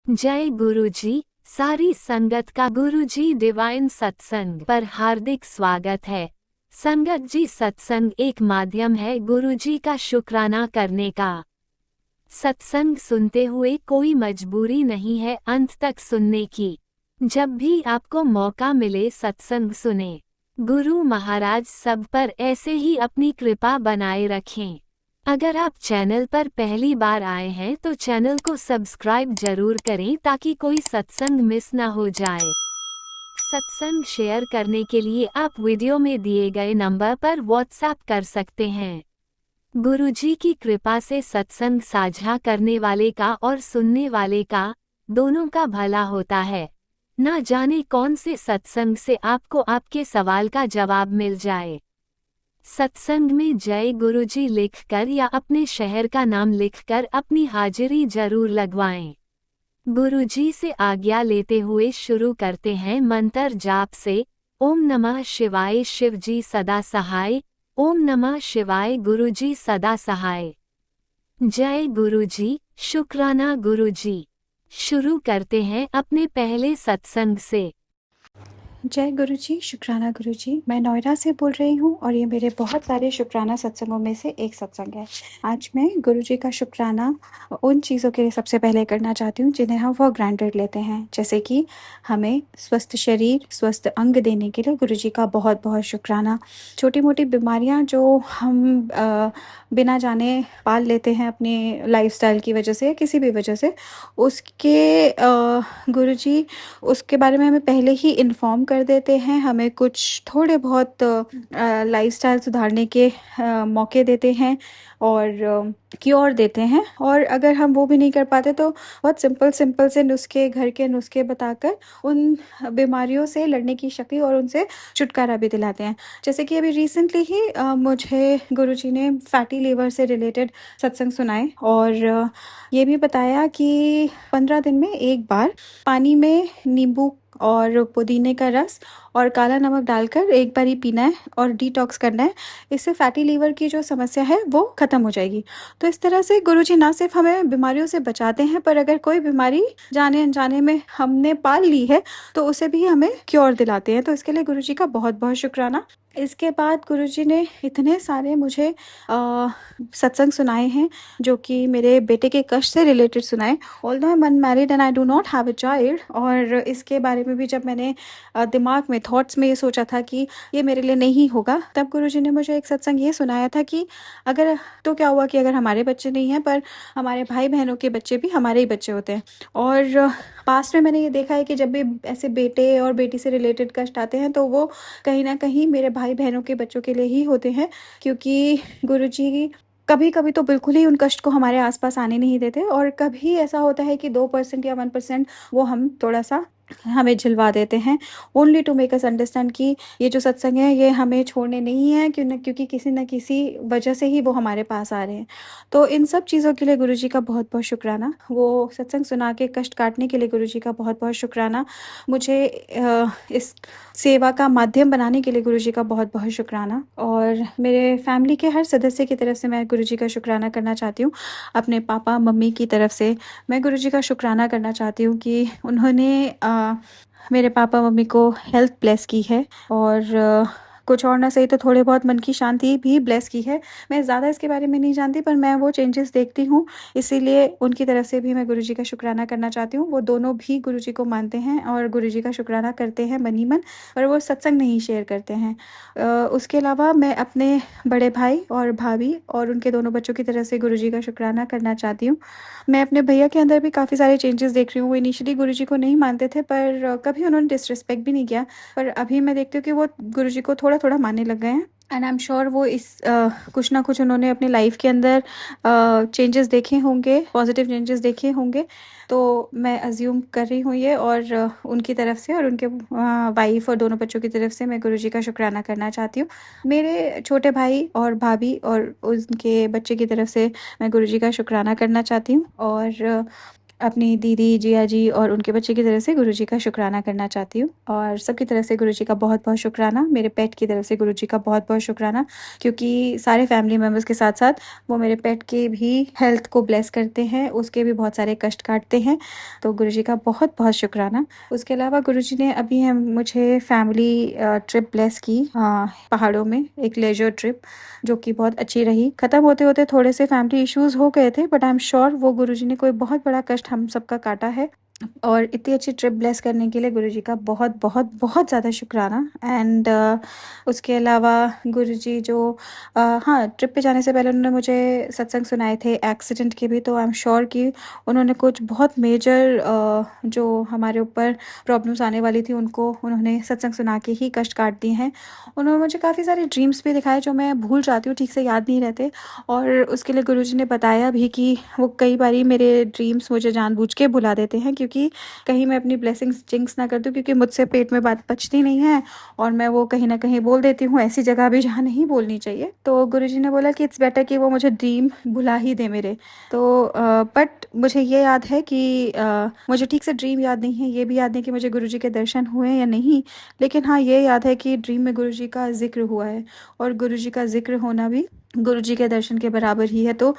जय गुरुजी। सारी संगत का गुरुजी डिवाइन सत्संग पर हार्दिक स्वागत है। संगत जी, सत्संग एक माध्यम है गुरुजी का शुक्राना करने का। सत्संग सुनते हुए कोई मजबूरी नहीं है अंत तक सुनने की। जब भी आपको मौका मिले सत्संग सुने। गुरु महाराज सब पर ऐसे ही अपनी कृपा बनाए रखें। अगर आप चैनल पर पहली बार आए हैं तो चैनल को सब्सक्राइब जरूर करें ताकि कोई सत्संग मिस ना हो जाए। सत्संग शेयर करने के लिए आप वीडियो में दिए गए नंबर पर व्हाट्सएप कर सकते हैं। गुरुजी की कृपा से सत्संग साझा करने वाले का और सुनने वाले का दोनों का भला होता है। ना जाने कौन से सत्संग से आपको आपके सवाल का जवाब मिल जाए। सत्संग में जय गुरुजी लिखकर या अपने शहर का नाम लिखकर अपनी हाजिरी जरूर लगवाएं। गुरुजी से आज्ञा लेते हुए शुरू करते हैं मंत्र जाप से। ओम नमः शिवाय, शिवजी सदा सहाय। ओम नमः शिवाय, गुरुजी सदा सहाय। जय गुरुजी, शुक्राना गुरुजी। शुरू करते हैं अपने पहले सत्संग से। जय गुरुजी, शुक्राना गुरुजी। मैं नोएडा से बोल रही हूँ और ये मेरे बहुत सारे शुक्राना सत्संगों में से एक सत्संग है। आज मैं गुरुजी का शुक्राना उन चीज़ों के लिए सबसे पहले करना चाहती हूँ जिन्हें हम फॉर ग्रांटेड लेते हैं, जैसे कि हमें स्वस्थ शरीर, स्वस्थ अंग देने के लिए गुरुजी का बहुत बहुत शुक्राना। छोटी मोटी बीमारियाँ जो हम बिना जाने पाल लेते हैं अपने लाइफस्टाइल की वजह से या किसी भी वजह से, उसके गुरुजी उसके बारे में हमें पहले ही इन्फॉर्म कर देते हैं। हमें कुछ थोड़े बहुत लाइफस्टाइल सुधारने के मौके देते हैं और क्योर देते हैं। और अगर हम वो भी नहीं कर पाते तो बहुत सिंपल से नुस्खे, घर के नुस्खे बताकर उन बीमारियों से लड़ने की शक्ति और उनसे छुटकारा भी दिलाते हैं। जैसे कि अभी रिसेंटली ही मुझे गुरुजी ने फैटी लीवर से रिलेटेड सत्संग सुनाए और ये भी बताया कि 15 दिन में एक बार पानी में नींबू और पुदीने का रस और काला नमक डालकर एक बार ही पीना है और डिटॉक्स करना है। इससे फैटी लीवर की जो समस्या है वो ख़त्म हो जाएगी। तो इस तरह से गुरुजी ना सिर्फ हमें बीमारियों से बचाते हैं, पर अगर कोई बीमारी जाने अनजाने में हमने पाल ली है तो उसे भी हमें क्योर दिलाते हैं। तो इसके लिए गुरुजी का बहुत बहुत शुक्राना। इसके बाद गुरुजी ने इतने सारे मुझे सत्संग सुनाए हैं जो कि मेरे बेटे के कष्ट से रिलेटेड सुनाए। Although I am unmarried and I do not have a child, और इसके बारे में भी जब मैंने दिमाग में, थॉट्स में ये सोचा था कि ये मेरे लिए नहीं होगा, तब गुरुजी ने मुझे एक सत्संग ये सुनाया था कि अगर तो क्या हुआ कि अगर हमारे बच्चे नहीं हैं पर हमारे भाई बहनों के बच्चे भी हमारे ही बच्चे होते हैं। और पास्ट में मैंने ये देखा है कि जब भी ऐसे बेटे और बेटी से रिलेटेड कष्ट आते हैं तो वो कहीं ना कहीं मेरे भाई बहनों के बच्चों के लिए ही होते हैं, क्योंकि गुरुजी कभी कभी तो बिल्कुल ही उन कष्ट को हमारे आसपास आने नहीं देते, और कभी ऐसा होता है कि 2% या 1% वो हम थोड़ा सा हमें झिलवा देते हैं, only to make us understand कि ये जो सत्संग है ये हमें छोड़ने नहीं है, क्योंकि किसी न किसी वजह से ही वो हमारे पास आ रहे हैं। तो इन सब चीज़ों के लिए गुरुजी का बहुत बहुत शुक्राना। वो सत्संग सुना के कष्ट काटने के लिए गुरुजी का बहुत बहुत शुक्राना। मुझे इस सेवा का माध्यम बनाने के लिए गुरुजी का बहुत बहुत शुक्राना। और मेरे फैमिली के हर सदस्य की तरफ से मैं गुरुजी का शुक्राना करना चाहती हूँ। अपने पापा मम्मी की तरफ से मैं गुरुजी का शुक्राना करना चाहती हूँ कि उन्होंने मेरे पापा मम्मी को हेल्थ ब्लेस की है, और कुछ और ना सही तो थोड़े बहुत मन की शांति भी ब्लेस की है। मैं ज़्यादा इसके बारे में नहीं जानती, पर मैं वो चेंजेस देखती हूँ, इसीलिए उनकी तरफ से भी मैं गुरुजी का शुक्राना करना चाहती हूँ। वो दोनों भी गुरुजी को मानते हैं और गुरुजी का शुक्राना करते हैं मन ही मन, पर वो सत्संग नहीं शेयर करते हैं। उसके अलावा मैं अपने बड़े भाई और भाभी और उनके दोनों बच्चों की तरफ से गुरुजी का शुक्राना करना चाहती हूँ। मैं अपने भैया के अंदर भी काफ़ी सारे चेंजेस देख रही हूँ। वो इनिशियली गुरुजी को नहीं मानते थे, पर कभी उन्होंने डिसरिस्पेक्ट भी नहीं किया, पर अभी मैं देखती हूँ कि वो गुरुजी को थोड़ा थोड़ा मानने लग गए हैं। एंड आई एम श्योर वो इस कुछ ना कुछ उन्होंने अपनी लाइफ के अंदर चेंजेस देखे होंगे, पॉजिटिव चेंजेस देखे होंगे। तो मैं अज्यूम कर रही हूँ ये, और उनकी तरफ से और उनके वाइफ और दोनों बच्चों की तरफ से मैं गुरुजी का शुक्राना करना चाहती हूँ। मेरे छोटे भाई और भाभी और उनके बच्चे की तरफ से मैं गुरुजी का शुक्राना करना चाहती हूँ। और अपनी दीदी, जिया जी और उनके बच्चे की तरफ से गुरुजी का शुक्राना करना चाहती हूँ और सबकी तरफ से गुरुजी का बहुत-बहुत शुक्राना। मेरे पेट की तरफ से गुरुजी का बहुत-बहुत शुक्राना, क्योंकि सारे फैमिली मेंबर्स के साथ-साथ वो मेरे पेट के भी हेल्थ को ब्लेस करते हैं, उसके भी बहुत सारे कष्ट काटते हैं, तो गुरुजी का बहुत-बहुत शुक्राना। उसके अलावा गुरुजी ने अभी हम मुझे फैमिली ट्रिप ब्लेस की पहाड़ों में, एक लेज़र ट्रिप, जो कि बहुत अच्छी रही। ख़त्म होते-होते थोड़े से फैमिली इश्यूज़ हो गए थे, बट आई एम श्योर वो गुरुजी ने कोई बहुत बड़ा कष्ट हम सबका काटा है, और इतनी अच्छी ट्रिप ब्लेस करने के लिए गुरुजी का बहुत बहुत बहुत ज़्यादा शुक्राना। एंड उसके अलावा गुरुजी जो हाँ, ट्रिप पे जाने से पहले उन्होंने मुझे सत्संग सुनाए थे एक्सीडेंट के भी, तो आई एम श्योर कि उन्होंने कुछ बहुत मेजर जो हमारे ऊपर प्रॉब्लम्स आने वाली थी उनको उन्होंने सत्संग सुना के ही कष्ट काट दिए हैं। उन्होंने मुझे काफ़ी सारे ड्रीम्स भी दिखाए जो मैं भूल जाती हूँ, ठीक से याद नहीं रहते, और उसके लिए गुरुजी ने बताया भी कि वो कई बारी मेरे ड्रीम्स मुझे जानबूझ के भुला देते हैं, क्योंकि कहीं मैं अपनी ब्लेसिंग्स जिंक्स ना कर दूँ, क्योंकि मुझसे पेट में बात पचती नहीं है और मैं वो कहीं ना कहीं बोल देती हूँ ऐसी जगह भी जहाँ नहीं बोलनी चाहिए। तो गुरुजी ने बोला कि इट्स बेटर कि वो मुझे ड्रीम भुला ही दे मेरे। तो बट मुझे ये याद है कि मुझे ठीक से ड्रीम याद नहीं है, ये भी याद नहीं कि मुझे गुरुजी के दर्शन हुए या नहीं, लेकिन हाँ ये याद है कि ड्रीम में गुरुजी का जिक्र हुआ है, और गुरुजी का जिक्र होना भी गुरुजी के दर्शन के बराबर ही है। तो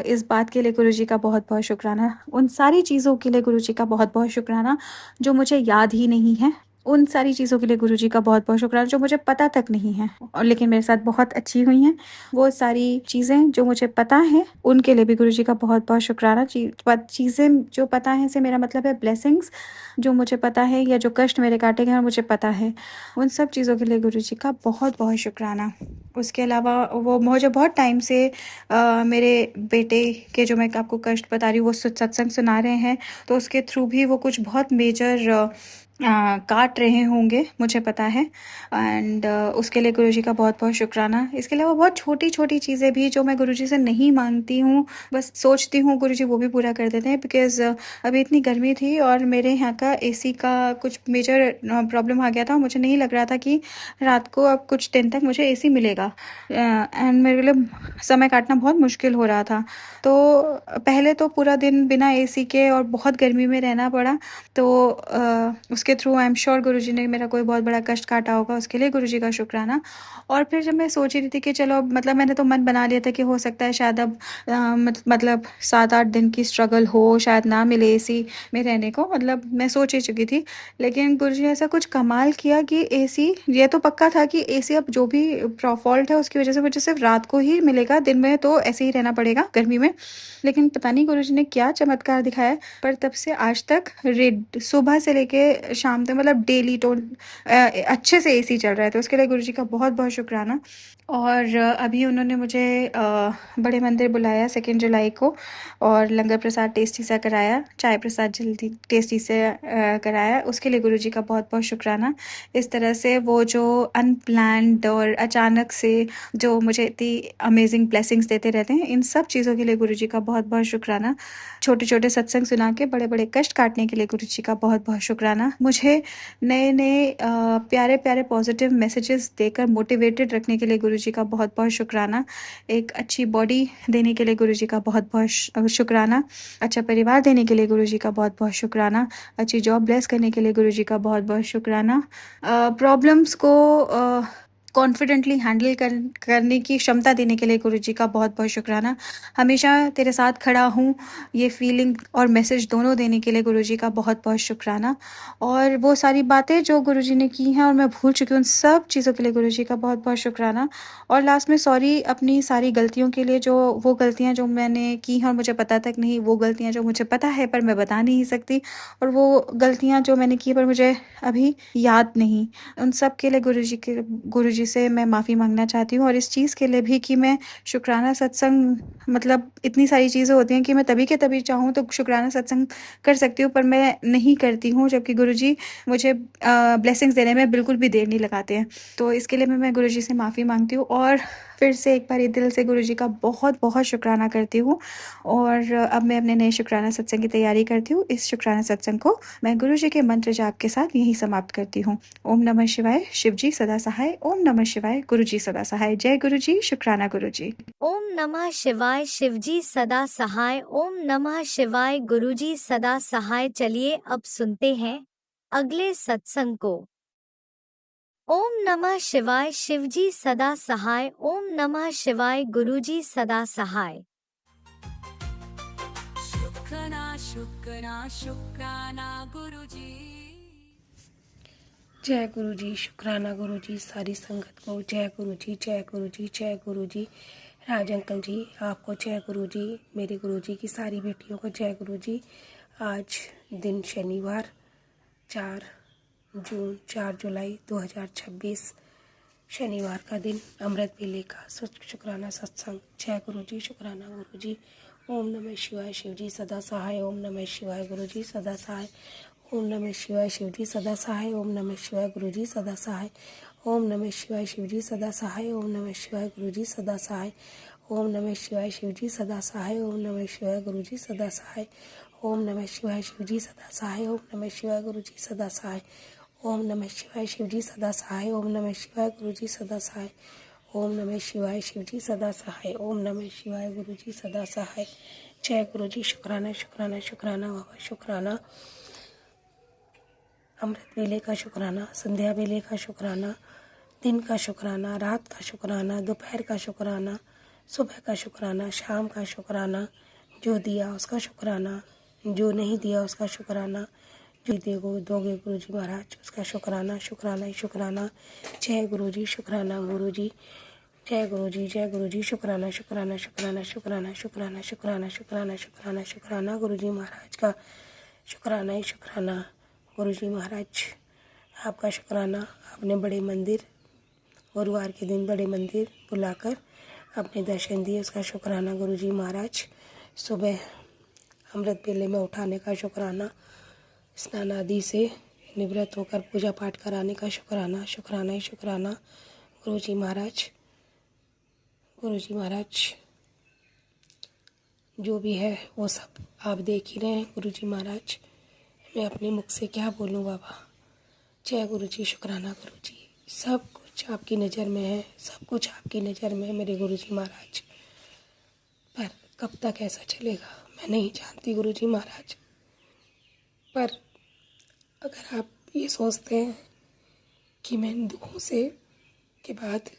इस बात के लिए गुरुजी का बहुत बहुत शुक्राना। उन सारी चीज़ों के लिए गुरुजी का बहुत बहुत शुक्राना जो मुझे याद ही नहीं है। उन सारी चीज़ों के लिए गुरुजी का बहुत बहुत शुक्राना जो मुझे पता तक नहीं है, और लेकिन मेरे साथ बहुत अच्छी हुई हैं। वो सारी चीज़ें जो मुझे पता है उनके लिए भी गुरुजी का बहुत बहुत शुक्राना। चीज़ें जो पता है से मेरा मतलब है ब्लेसिंग्स जो मुझे पता है, या जो कष्ट मेरे काटे गए और मुझे पता है, उन सब चीज़ों के लिए गुरुजी का बहुत बहुत शुक्राना। उसके अलावा वो मुझे बहुत टाइम से मेरे बेटे के जो मैं आपको कष्ट बता रही हूँ वो सत्संग सुना रहे हैं, तो उसके थ्रू भी वो कुछ बहुत मेजर काट रहे होंगे, मुझे पता है। एंड उसके लिए गुरुजी का बहुत बहुत शुक्राना। इसके अलावा बहुत छोटी छोटी चीज़ें भी जो मैं गुरुजी से नहीं मांगती हूँ, बस सोचती हूँ, गुरुजी वो भी पूरा कर देते हैं। बिकॉज़ अभी इतनी गर्मी थी और मेरे यहाँ का एसी का कुछ मेजर प्रॉब्लम आ गया था, मुझे नहीं लग रहा था कि रात को अब कुछ दिन तक मुझे एसी मिलेगा, एंड मेरे लिए समय काटना बहुत मुश्किल हो रहा था। तो पहले तो पूरा दिन बिना एसी के और बहुत गर्मी में रहना पड़ा, तो उसके थ्रू आई एम श्योर गुरुजी ने मेरा कोई बहुत बड़ा कष्ट काटा होगा, उसके लिए गुरुजी का शुक्राना। और फिर जब मैं सोच रही थी कि चलो, मतलब मैंने तो मन बना लिया था कि हो सकता है शायद अब मतलब 7-8 दिन की स्ट्रगल हो, शायद ना मिले एसी में रहने को, मतलब मैं सोच ही चुकी थी। लेकिन गुरुजी ने ऐसा कुछ कमाल किया कि एसी, ये तो पक्का था कि एसी अब जो भी फॉल्ट है उसकी वजह से मुझे सिर्फ रात को ही मिलेगा, दिन में तो ऐसे ही रहना पड़ेगा गर्मी में। लेकिन पता नहीं गुरुजी ने क्या चमत्कार दिखाया, पर तब से आज तक सुबह से लेके शाम तक मतलब डेली अच्छे से एसी चल रहा है, तो उसके लिए गुरुजी का बहुत बहुत शुक्राना। और अभी उन्होंने मुझे बड़े मंदिर बुलाया 2 जुलाई को, और लंगर प्रसाद टेस्टी सा कराया, चाय प्रसाद जल्दी टेस्टी से कराया, उसके लिए गुरुजी का बहुत बहुत शुक्राना। इस तरह से वो जो अनप्लान्ड और अचानक से जो मुझे इतनी अमेजिंग ब्लेसिंग्स देते रहते हैं, इन सब चीज़ों के लिए गुरुजी का बहुत बहुत शुक्राना। छोटे छोटे सत्संग सुना के बड़े बड़े कष्ट काटने के लिए गुरुजी का बहुत बहुत शुक्राना। मुझे नए नए प्यारे प्यारे पॉजिटिव मैसेजेस देकर मोटिवेटेड रखने के लिए गुरुजी का बहुत बहुत शुक्राना। एक अच्छी बॉडी देने के लिए गुरुजी का बहुत बहुत शुक्राना। अच्छा परिवार देने के लिए गुरुजी का बहुत बहुत शुक्राना। अच्छी जॉब ब्लेस करने के लिए गुरुजी का बहुत बहुत शुक्राना। प्रॉब्लम्स को कॉन्फिडेंटली हैंडल करने की क्षमता देने के लिए गुरुजी का बहुत बहुत शुक्राना। हमेशा तेरे साथ खड़ा हूँ, ये फीलिंग और मैसेज दोनों देने के लिए गुरुजी का बहुत बहुत शुक्राना। और वो सारी बातें जो गुरुजी ने की हैं और मैं भूल चुकी हूँ, उन सब चीज़ों के लिए गुरुजी का बहुत बहुत शुक्राना। और लास्ट में सॉरी अपनी सारी गलतियों के लिए, जो वो गलतियाँ जो मैंने की हैं और मुझे पता तक नहीं, वो गलतियाँ जो मुझे पता है पर मैं बता नहीं सकती, और वो गलतियाँ जो मैंने की पर मुझे अभी याद नहीं, उन सब के लिए गुरुजी से मैं माफ़ी मांगना चाहती हूँ। और इस चीज़ के लिए भी कि मैं शुक्राना सत्संग, मतलब इतनी सारी चीज़ें होती हैं कि मैं तभी के तभी चाहूँ तो शुक्राना सत्संग कर सकती हूँ, पर मैं नहीं करती हूँ, जबकि गुरुजी मुझे ब्लेसिंग्स देने में बिल्कुल भी देर नहीं लगाते हैं। तो इसके लिए मैं गुरुजी से माफ़ी मांगती हूँ, और फिर से एक बार दिल से गुरुजी का बहुत बहुत शुक्राना करती हूँ। और अब मैं अपने नए शुक्राना सत्संग की तैयारी करती हूँ। इस शुक्राना सत्संग को मैं गुरुजी के मंत्र जाप के साथ यहीं समाप्त करती हूँ। ओम नमः शिवाय, शिवजी सदा सहाय। ओम नमः नमः शिवाय, गुरुजी सदा सहाय। जय गुरुजी, शुक्राना गुरुजी। ओम नमः शिवाय, शिवजी सदा सहाय। ओम नमः शिवाय, गुरुजी सदा सहाय। चलिए अब सुनते हैं अगले सत्संग को। ओम नमः शिवाय, शिवजी सदा सहाय। ओम नमः शिवाय, गुरुजी सदा सहाय। शुक्राना गुरुजी। जय गुरुजी, शुक्राना गुरुजी, सारी संगत को जय गुरुजी, जय गुरुजी, जय गुरुजी। राज अंकल जी आपको जय गुरुजी, मेरे गुरुजी की सारी बेटियों को जय गुरुजी। आज दिन शनिवार 4 जुलाई 2026 शनिवार का दिन, अमृत वेले का शुक्राना सत्संग। जय गुरुजी, शुक्राना गुरुजी। ओम नमः शिवाय, शिवजी सदा सहाय। ओम नमः शिवाय, गुरुजी सदा सहाय। ओम नमः शिवाय, शिवजी सदा सहाय। ओम नमः शिवाय, गुरुजी सदा सहाय। ओम नमः शिवाय, शिवजी सदा सहाय। ओम नमः शिवाय, गुरुजी सदा सहाय। ओम नमः शिवाय, शिवजी सदा सहाय। ओम नमः शिवाय, गुरुजी सदा सहाय। ओम नमः शिवाय, शिवजी सदा सहाय। ओम नमः शिवाय, गुरुजी सदा सहाय। ओम नमः शिवाय, शिवजी सदा सहाय। ओम नमः शिवाय, गुरुजी सदा सहाय। ओम नमः शिवाय, शिवजी सदा सहाय। ओम नमः शिवाय, गुरुजी सदा सहाय। जय गुरुजी, शुक्राना शुक्राना शुक्राना बाबा, शुक्राना। अमृत वेले का शुक्राना, संध्या वेले का शुक्राना, दिन का शुक्राना, रात का शुक्राना, दोपहर का शुक्राना, सुबह का शुक्राना, शाम का शुक्राना। जो दिया उसका शुक्राना, जो नहीं दिया उसका शुक्राना, जो दोगे गुरुजी महाराज उसका शुक्राना, शुक्राना ही शुक्राना। जय गुरुजी, शुक्राना गुरुजी। जय गुरुजी, जय गुरुजी, शुक्राना शुक्राना शुक्राना शुक्राना शुक्राना शुक्राना शुक्राना शुक्राना शुक्राना गुरुजी महाराज का, शुक्राना ही शुक्राना। गुरुजी महाराज आपका शुक्राना, आपने बड़े मंदिर गुरुवार के दिन बड़े मंदिर बुलाकर अपने दर्शन दिए, उसका शुक्राना गुरुजी महाराज। सुबह अमृत वेले में उठाने का शुक्राना, स्नान आदि से निवृत्त होकर पूजा पाठ कराने का शुक्राना, शुक्राना ही शुक्राना गुरुजी महाराज। गुरुजी महाराज जो भी है वो सब आप देख ही रहे हैं गुरुजी महाराज, मैं अपने मुख से क्या बोलूं बाबा। जय गुरुजी, शुक्राना गुरुजी। सब कुछ आपकी नज़र में है, सब कुछ आपकी नज़र में है मेरे गुरुजी महाराज, पर कब तक ऐसा चलेगा मैं नहीं जानती गुरुजी महाराज। पर अगर आप ये सोचते हैं कि मैं इन दुखों से के बाद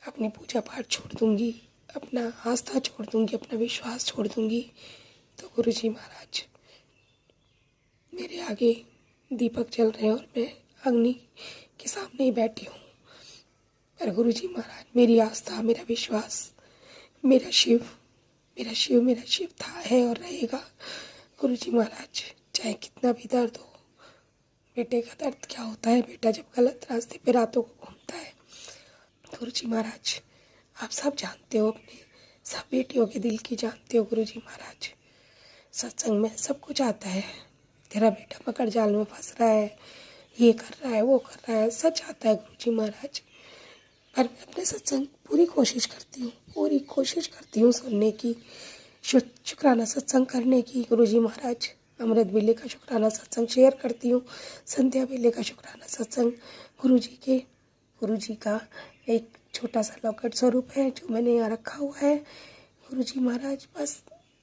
अपनी पूजा पाठ छोड़ दूंगी, अपना आस्था छोड़ दूंगी, अपना विश्वास छोड़ दूंगी, तो गुरुजी महाराज मेरे आगे दीपक जल रहे हैं और मैं अग्नि के सामने ही बैठी हूँ। पर गुरुजी महाराज मेरी आस्था, मेरा विश्वास, मेरा शिव था, है और रहेगा गुरुजी महाराज। चाहे कितना भी दर्द हो, बेटे का दर्द क्या होता है, बेटा जब गलत रास्ते पे रातों को घूमता है। गुरुजी महाराज आप सब जानते हो, अपने सब बेटियों के दिल की जानते हो गुरुजी महाराज। सत्संग में सब कुछ आता है, तेरा बेटा मकर जाल में फंस रहा है, ये कर रहा है, वो कर रहा है, सच आता है गुरुजी महाराज। पर मैं अपने सत्संग पूरी कोशिश करती हूँ सुनने की, शुक्राना सत्संग करने की गुरुजी महाराज। अमृत वेले का शुक्राना सत्संग शेयर करती हूँ, संध्या वेले का शुक्राना सत्संग। गुरुजी का एक छोटा सा लॉकेट स्वरूप है जो मैंने यहाँ रखा हुआ है गुरुजी महाराज, बस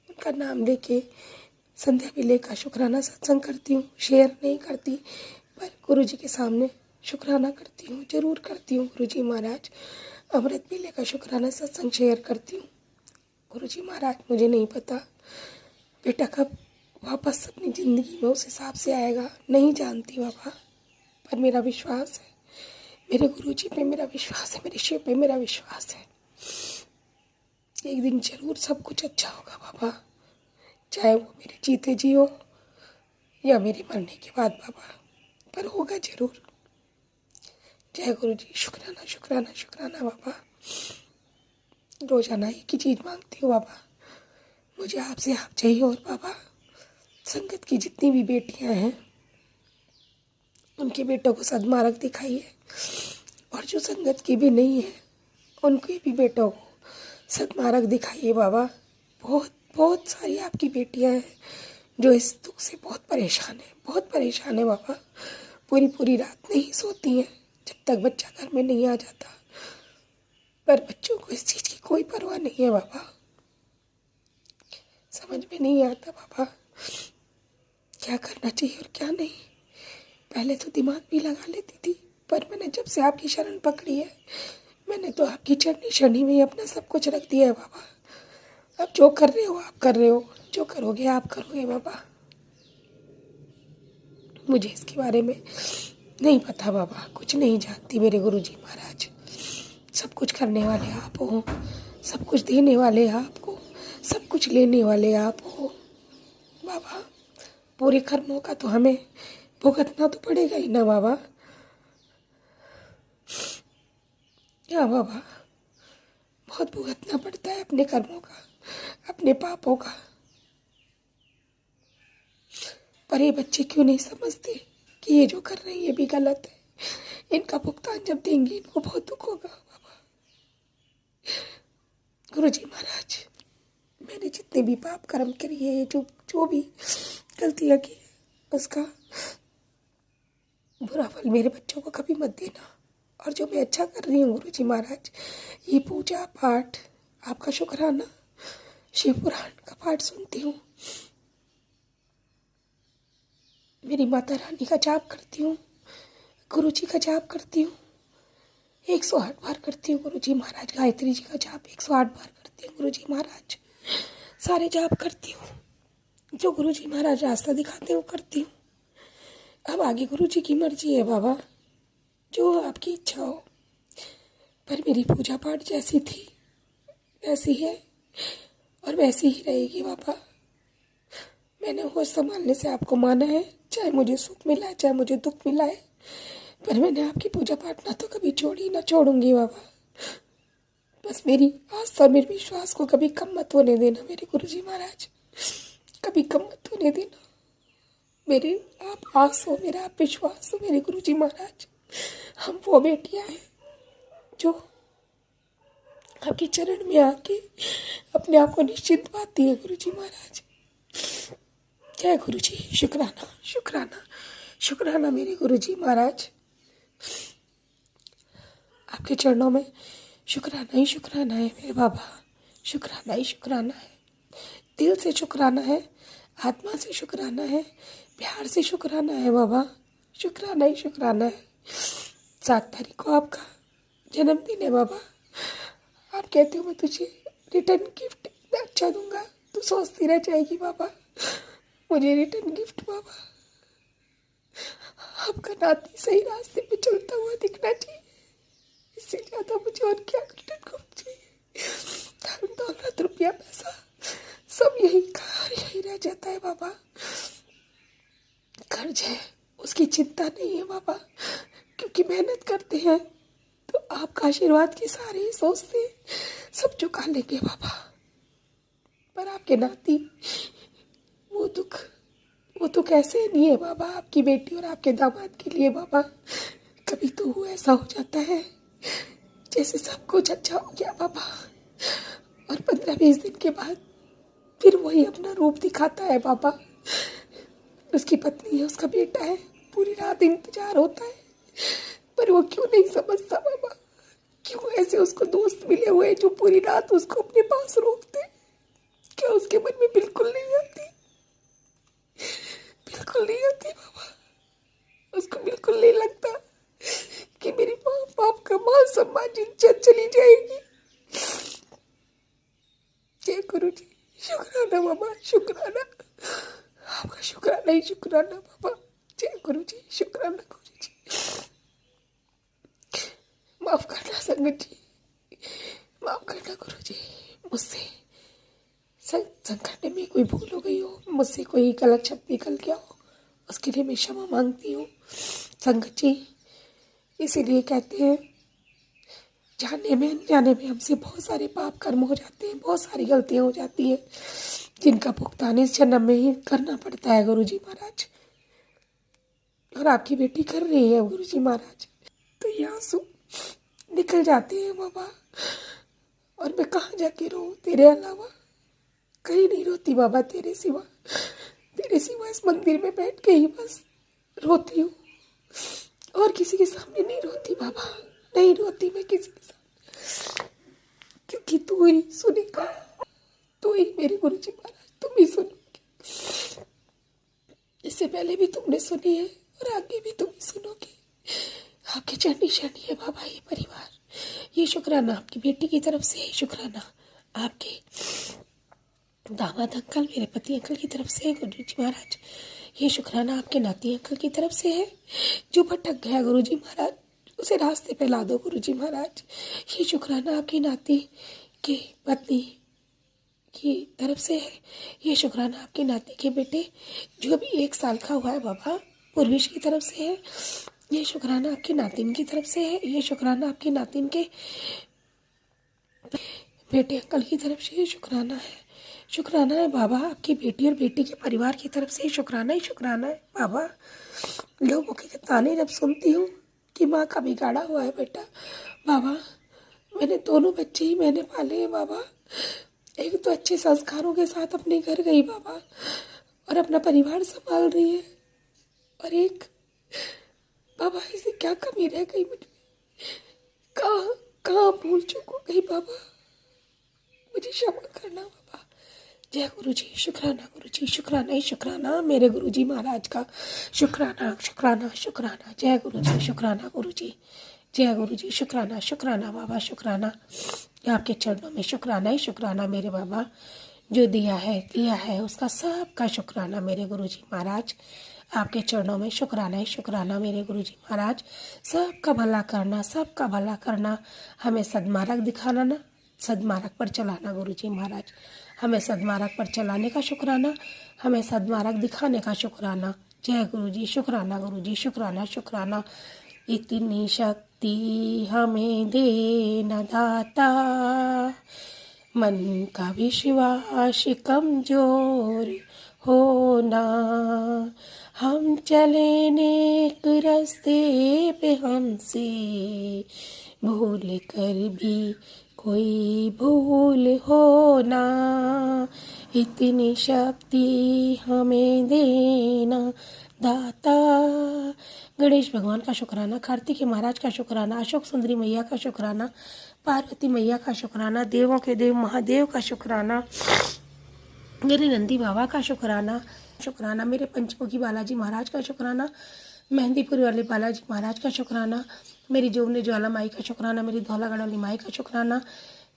उनका नाम लेके संध्या वेले का शुक्राना सत्संग करती हूँ, शेयर नहीं करती, पर गुरुजी के सामने शुक्राना करती हूँ, जरूर करती हूँ गुरुजी महाराज। अमृत वेले का शुक्राना सत्संग शेयर करती हूँ गुरुजी महाराज। मुझे नहीं पता बेटा कब वापस अपनी ज़िंदगी में उस हिसाब से आएगा, नहीं जानती बाबा, पर मेरा विश्वास है, मेरे गुरुजी पे मेरा विश्वास है, मेरे शिव पे मेरा विश्वास है। एक दिन जरूर सब कुछ अच्छा होगा बाबा, चाहे वो मेरे जीते जी हो या मेरे मरने के बाद बाबा, पर होगा जरूर। जय गुरुजी, शुक्राना शुक्राना शुक्राना बाबा। रोजाना एक ही चीज़ मांगती हूँ बाबा, मुझे आपसे आप चाहिए। और बाबा संगत की जितनी भी बेटियां हैं उनके बेटों को सद्मार्ग दिखाइए, और जो संगत की भी नहीं है उनके भी बेटों को सद्मार्ग दिखाइए बाबा। बहुत बहुत सारी आपकी बेटियां हैं जो इस दुख से बहुत परेशान है बाबा, पूरी रात नहीं सोती हैं, जब तक बच्चा घर में नहीं आ जाता। पर बच्चों को इस चीज़ की कोई परवाह नहीं है बाबा। समझ में नहीं आता बाबा क्या करना चाहिए और क्या नहीं। पहले तो दिमाग भी लगा लेती थी, पर मैंने जब से आपकी शरण पकड़ी है, मैंने तो आपकी चरनी शरणी में ही अपना सब कुछ रख दिया है बाबा। अब जो कर रहे हो आप कर रहे हो, जो करोगे आप करोगे बाबा। मुझे इसके बारे में नहीं पता बाबा, कुछ नहीं जानती मेरे गुरुजी महाराज। सब कुछ करने वाले आप हो, सब कुछ देने वाले आपको, सब कुछ लेने वाले आप हो बाबा। पूरे कर्मों का तो हमें भुगतना तो पड़ेगा ही ना बाबा। क्या बाबा, बहुत भुगतना पड़ता है अपने कर्मों का, अपने पापों का। पर ये बच्चे क्यों नहीं समझते कि ये जो कर रहे हैं ये भी गलत है। इनका भुगतान जब देंगे इनको बहुत दुख होगा बाबा। गुरुजी महाराज, मैंने जितने भी पाप कर्म किए, जो भी गलतियाँ की, उसका बुरा फल मेरे बच्चों को कभी मत देना। और जो मैं अच्छा कर रही हूँ गुरुजी महाराज, ये पूजा पाठ, आपका शुक्राना, शिव पुराण का पाठ सुनती हूँ, मेरी माता रानी का जाप करती हूँ, गुरुजी का जाप करती हूँ, 108 बार करती हूँ गुरुजी महाराज। गायत्री जी का जाप 108 बार करती हूँ गुरुजी महाराज। सारे जाप करती हूँ, जो गुरुजी महाराज रास्ता दिखाते हैं वो करती हूँ। अब आगे गुरुजी की मर्जी है बाबा, जो आपकी इच्छा हो। पर मेरी पूजा पाठ जैसी थी वैसी है और वैसी ही रहेगी बाबा। मैंने होश संभालने से आपको माना है, चाहे मुझे सुख मिला है चाहे मुझे दुख मिला है, पर मैंने आपकी पूजा पाठ ना तो कभी छोड़ी ना छोड़ूंगी बाबा। बस मेरी आस्था मेरे विश्वास को कभी कम मत होने देना मेरे गुरुजी महाराज, कभी कम मत होने देना। मेरे आप आस हो, मेरा आप विश्वास हो मेरे गुरुजी महाराज। हम वो बेटियां हैं जो आपके चरण में आके अपने आप को निश्चिंत पाती है गुरुजी महाराज। जय गुरुजी, शुक्राना शुक्राना शुक्राना मेरे गुरुजी महाराज। आपके चरणों में शुक्राना ही शुक्राना है मेरे बाबा, शुक्राना ही शुक्राना है। दिल से शुक्राना है, आत्मा से शुक्राना है, प्यार से शुक्राना है बाबा, शुक्राना ही शुक्राना है। 7 तारीख को आपका जन्मदिन है बाबा। आप कहते हो मैं तुझे रिटर्न गिफ्ट अच्छा दूंगा, तू सोचती रह जाएगी बाबा। मुझे रिटर्न गिफ्ट बाबा, आपका नाती सही रास्ते पे चलता हुआ दिखना चाहिए। इससे ज़्यादा मुझे और क्या रिटर्न गिफ्ट चाहिए। धन दौलत रुपया पैसा सब यही रह जाता है बाबा। कर्ज है उसकी चिंता नहीं है बाबा, क्योंकि मेहनत करते हैं तो आपका आशीर्वाद के सारे ही सोचते हैं, सब चुका लेंगे बाबा। पर आपके नाती वो दुख ऐसे नहीं है बाबा आपकी बेटी और आपके दामाद के लिए बाबा। कभी तो वो ऐसा हो जाता है जैसे सब कुछ अच्छा हो गया बाबा, और 15-20 दिन के बाद फिर वही अपना रूप दिखाता है बाबा। उसकी पत्नी है, उसका बेटा है, पूरी रात इंतजार होता है, पर वो क्यों नहीं समझता बाबा। क्यों ऐसे उसको दोस्त मिले हुए जो पूरी रात उसको अपने पास रोकते। क्या उसके मन में बिल्कुल नहीं आती, बिल्कुल नहीं आती बाबा। उसको बिल्कुल नहीं लगता कि मेरी माँ बाप का मान सम्मान इज्जत चली जाएगी। जय गुरु जी, शुक्राना बाबा, शुक्राना, आपका शुक्राना ही शुक्राना बाबा। जय गुरु जी, शुक्राना गुरु जी। माफ करना संगत जी, माफ करना गुरु जी। मुझसे संग करने में कोई भूल हो गई हो, मुझसे कोई गलत शब्द निकल गया हो, उसके लिए मैं क्षमा मांगती हूँ संगत जी। इसीलिए कहते हैं जाने में अनजाने में हमसे बहुत सारे पाप कर्म हो जाते हैं, बहुत सारी गलतियाँ हो जाती हैं, जिनका भुगतान इस जन्म में ही करना पड़ता है गुरु जी महाराज। और आपकी बेटी कर रही है गुरु जी महाराज, तो ये आंसू निकल जाते हैं बाबा। और मैं कहाँ जाके रो, तेरे अलावा कहीं नहीं रोती बाबा, तेरे सिवा इस मंदिर में बैठ के ही बस रोती हूँ। और किसी के सामने नहीं रोती बाबा, नहीं रोती मैं किसी के सामने, क्योंकि तू ही सुनेगा, तू ही मेरे गुरुजी महाराज, तुम ही सुनोगे। इससे पहले भी तुमने सुनी है और आगे भी तुम ही सुनोगे। आपके चरणी शरणी है बाबा ये परिवार। ये शुक्राना आपकी बेटी की तरफ से है, शुक्राना आपके दामाद अंकल, मेरे पति अंकल की तरफ से है गुरुजी महाराज। ये शुक्राना आपके नाती अंकल की तरफ से है, जो भटक गया गुरुजी महाराज, उसे रास्ते पे ला दो गुरुजी महाराज। ये शुक्राना आपकी नाती के पत्नी की तरफ से है। ये शुक्राना आपके नाती के बेटे जो अभी 1 साल का हुआ है बाबा, पूर्वेश की तरफ से है। ये शुक्राना आपकी नातिन की तरफ से है। ये शुक्राना आपकी नातिन के बेटे अंकल की तरफ से ये शुक्राना है। शुक्राना है बाबा आपकी बेटी और बेटी के परिवार की तरफ से शुक्राना ही शुक्राना है बाबा। लोगों के ताने जब सुनती हूँ कि माँ का बिगाड़ा हुआ है बेटा, बाबा मैंने दोनों बच्चे ही मैंने पाले हैं बाबा। एक तो अच्छे संस्कारों के साथ अपने घर गई बाबा और अपना परिवार संभाल रही है, और एक बाबा ऐसी क्या कमी रह गई मुझ में, कहाँ भूल चूक हो गई बाबा, मुझे क्षमा करना बाबा। जय गुरुजी, शुक्राना गुरुजी, शुक्राना ही शुक्राना मेरे गुरुजी महाराज का, शुक्राना शुक्राना शुक्राना। जय गुरुजी, शुक्राना गुरुजी, जय गुरुजी, शुक्राना शुक्राना बाबा, शुक्राना आपके चरणों में, शुक्राना ही शुक्राना मेरे बाबा। जो दिया है उसका सबका शुक्राना मेरे गुरुजी महाराज। आपके चरणों में शुक्राना ही शुक्राना मेरे गुरुजी महाराज। सबका भला करना, सबका भला करना, हमें सद्मार्ग दिखाना ना, सद्मार्ग पर चलाना गुरुजी महाराज। हमें सद्मार्ग पर चलाने का शुक्राना, हमें सद्मार्ग दिखाने का शुक्राना। जय गुरुजी, शुक्राना गुरुजी, शुक्राना शुक्राना। इतनी शक्ति हमें देना दाता, मन का विश्वास कमजोर होना, हम चले नेक रास्ते पे हमसे भूल कर भी कोई भूल होना, इतनी शक्ति हमें देना दाता। गणेश भगवान का शुक्राना, कार्तिकेय महाराज का शुक्राना, अशोक सुंदरी मैया का शुक्राना, पार्वती मैया का शुक्राना, देवों के देव महादेव का शुक्राना, मेरे नंदी बाबा का शुक्राना, शुक्राना मेरे पंचमुखी बालाजी महाराज का शुक्राना, मेहंदीपुर वाले बालाजी महाराज का शुक्राना, मेरी जोवनी ज्वाला माई का शुक्राना, मेरी धौलागढ़ वाली माई का शुक्राना,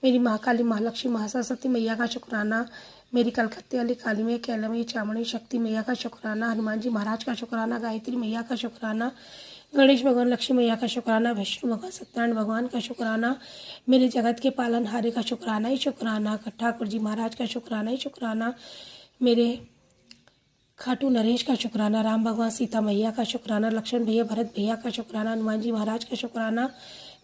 मेरी महाकाली महालक्ष्मी महासरस्वती मैया का शुक्राना, मेरी कलकत्ते वाली काली मैया, कैलमई चामुंडी शक्ति मैया का शुक्राना, हनुमान जी महाराज का शुक्राना, गायत्री मैया का शुक्राना, गणेश भगवान लक्ष्मी मैया का शुक्राना, विष्णु भगवान सत्यनारायण भगवान का शुक्राना, मेरे जगत के पालनहारे का शुक्राना ही शुक्राना, ठाकुर जी महाराज का शुक्राना ही शुक्राना, मेरे खाटू नरेश का शुक्राना, राम भगवान सीता मैया का शुक्राना, लक्ष्मण भैया भरत भैया का शुक्राना, हनुमान जी महाराज का शुक्राना,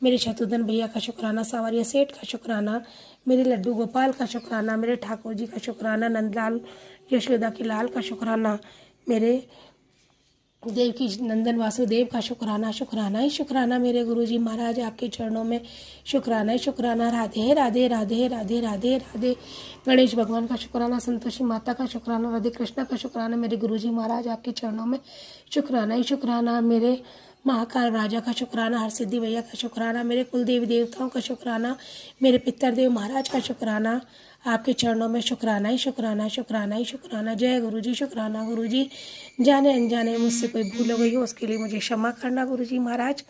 मेरे शत्रुघ्न भैया का शुक्राना, सावरिया सेठ का शुक्राना, मेरे लड्डू गोपाल का शुक्राना, मेरे ठाकुर जी का शुक्राना, नंदलाल यशोदा के लाल का शुक्राना, मेरे देव की नंदन वासुदेव का शुक्राना, शुक्राना ही शुक्राना मेरे गुरुजी महाराज। आपके चरणों में शुक्राना ही शुक्राना। राधे राधे राधे राधे राधे राधे। गणेश भगवान का शुक्राना, संतोषी माता का शुक्राना, राधे कृष्णा का शुक्राना मेरे गुरुजी महाराज। आपके चरणों में शुक्राना ही शुक्राना। मेरे महाकाल राजा का शुक्राना, हरसिद्धि भैया का शुक्राना, मेरे कुल देवी देवताओं का शुक्राना, मेरे पितरदेव महाराज का शुक्राना। आपके चरणों में शुक्राना ही शुक्राना, शुक्राना ही शुक्राना। जय गुरुजी, शुक्राना गुरुजी। जाने अनजाने मुझसे कोई भूल हो गई हो उसके लिए मुझे क्षमा करना गुरुजी महाराज।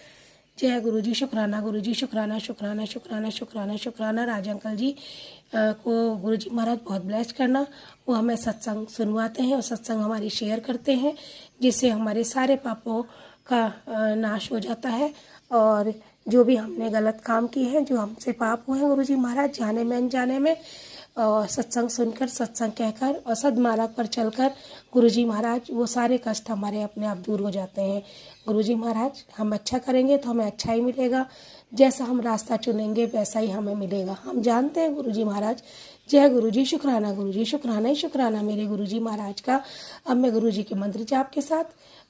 जय गुरुजी, शुक्राना गुरुजी, शुक्राना शुक्राना शुक्राना शुक्राना शुक्राना। राज अंकल जी को गुरुजी महाराज बहुत ब्लेस करना। वो हमें सत्संग सुनवाते हैं और सत्संग हमारी शेयर करते हैं, जिससे हमारे सारे पापों का नाश हो जाता है। और जो भी हमने गलत काम किए हैं, जो हमसे पाप हुए हैं गुरुजी महाराज, जाने में अनजाने में, और सत्संग सुनकर, सत्संग कहकर और सद्मार्ग पर चलकर गुरुजी महाराज, वो सारे कष्ट हमारे अपने आप दूर हो जाते हैं। गुरुजी महाराज, हम अच्छा करेंगे तो हमें अच्छा ही मिलेगा, जैसा हम रास्ता चुनेंगे वैसा ही हमें मिलेगा, हम जानते हैं गुरुजी महाराज। जय गुरुजी, शुक्राना गुरुजी, शुक्राना ही शुक्राना मेरे गुरुजी महाराज का। अब मैं गुरुजी के मंत्र जाप के साथ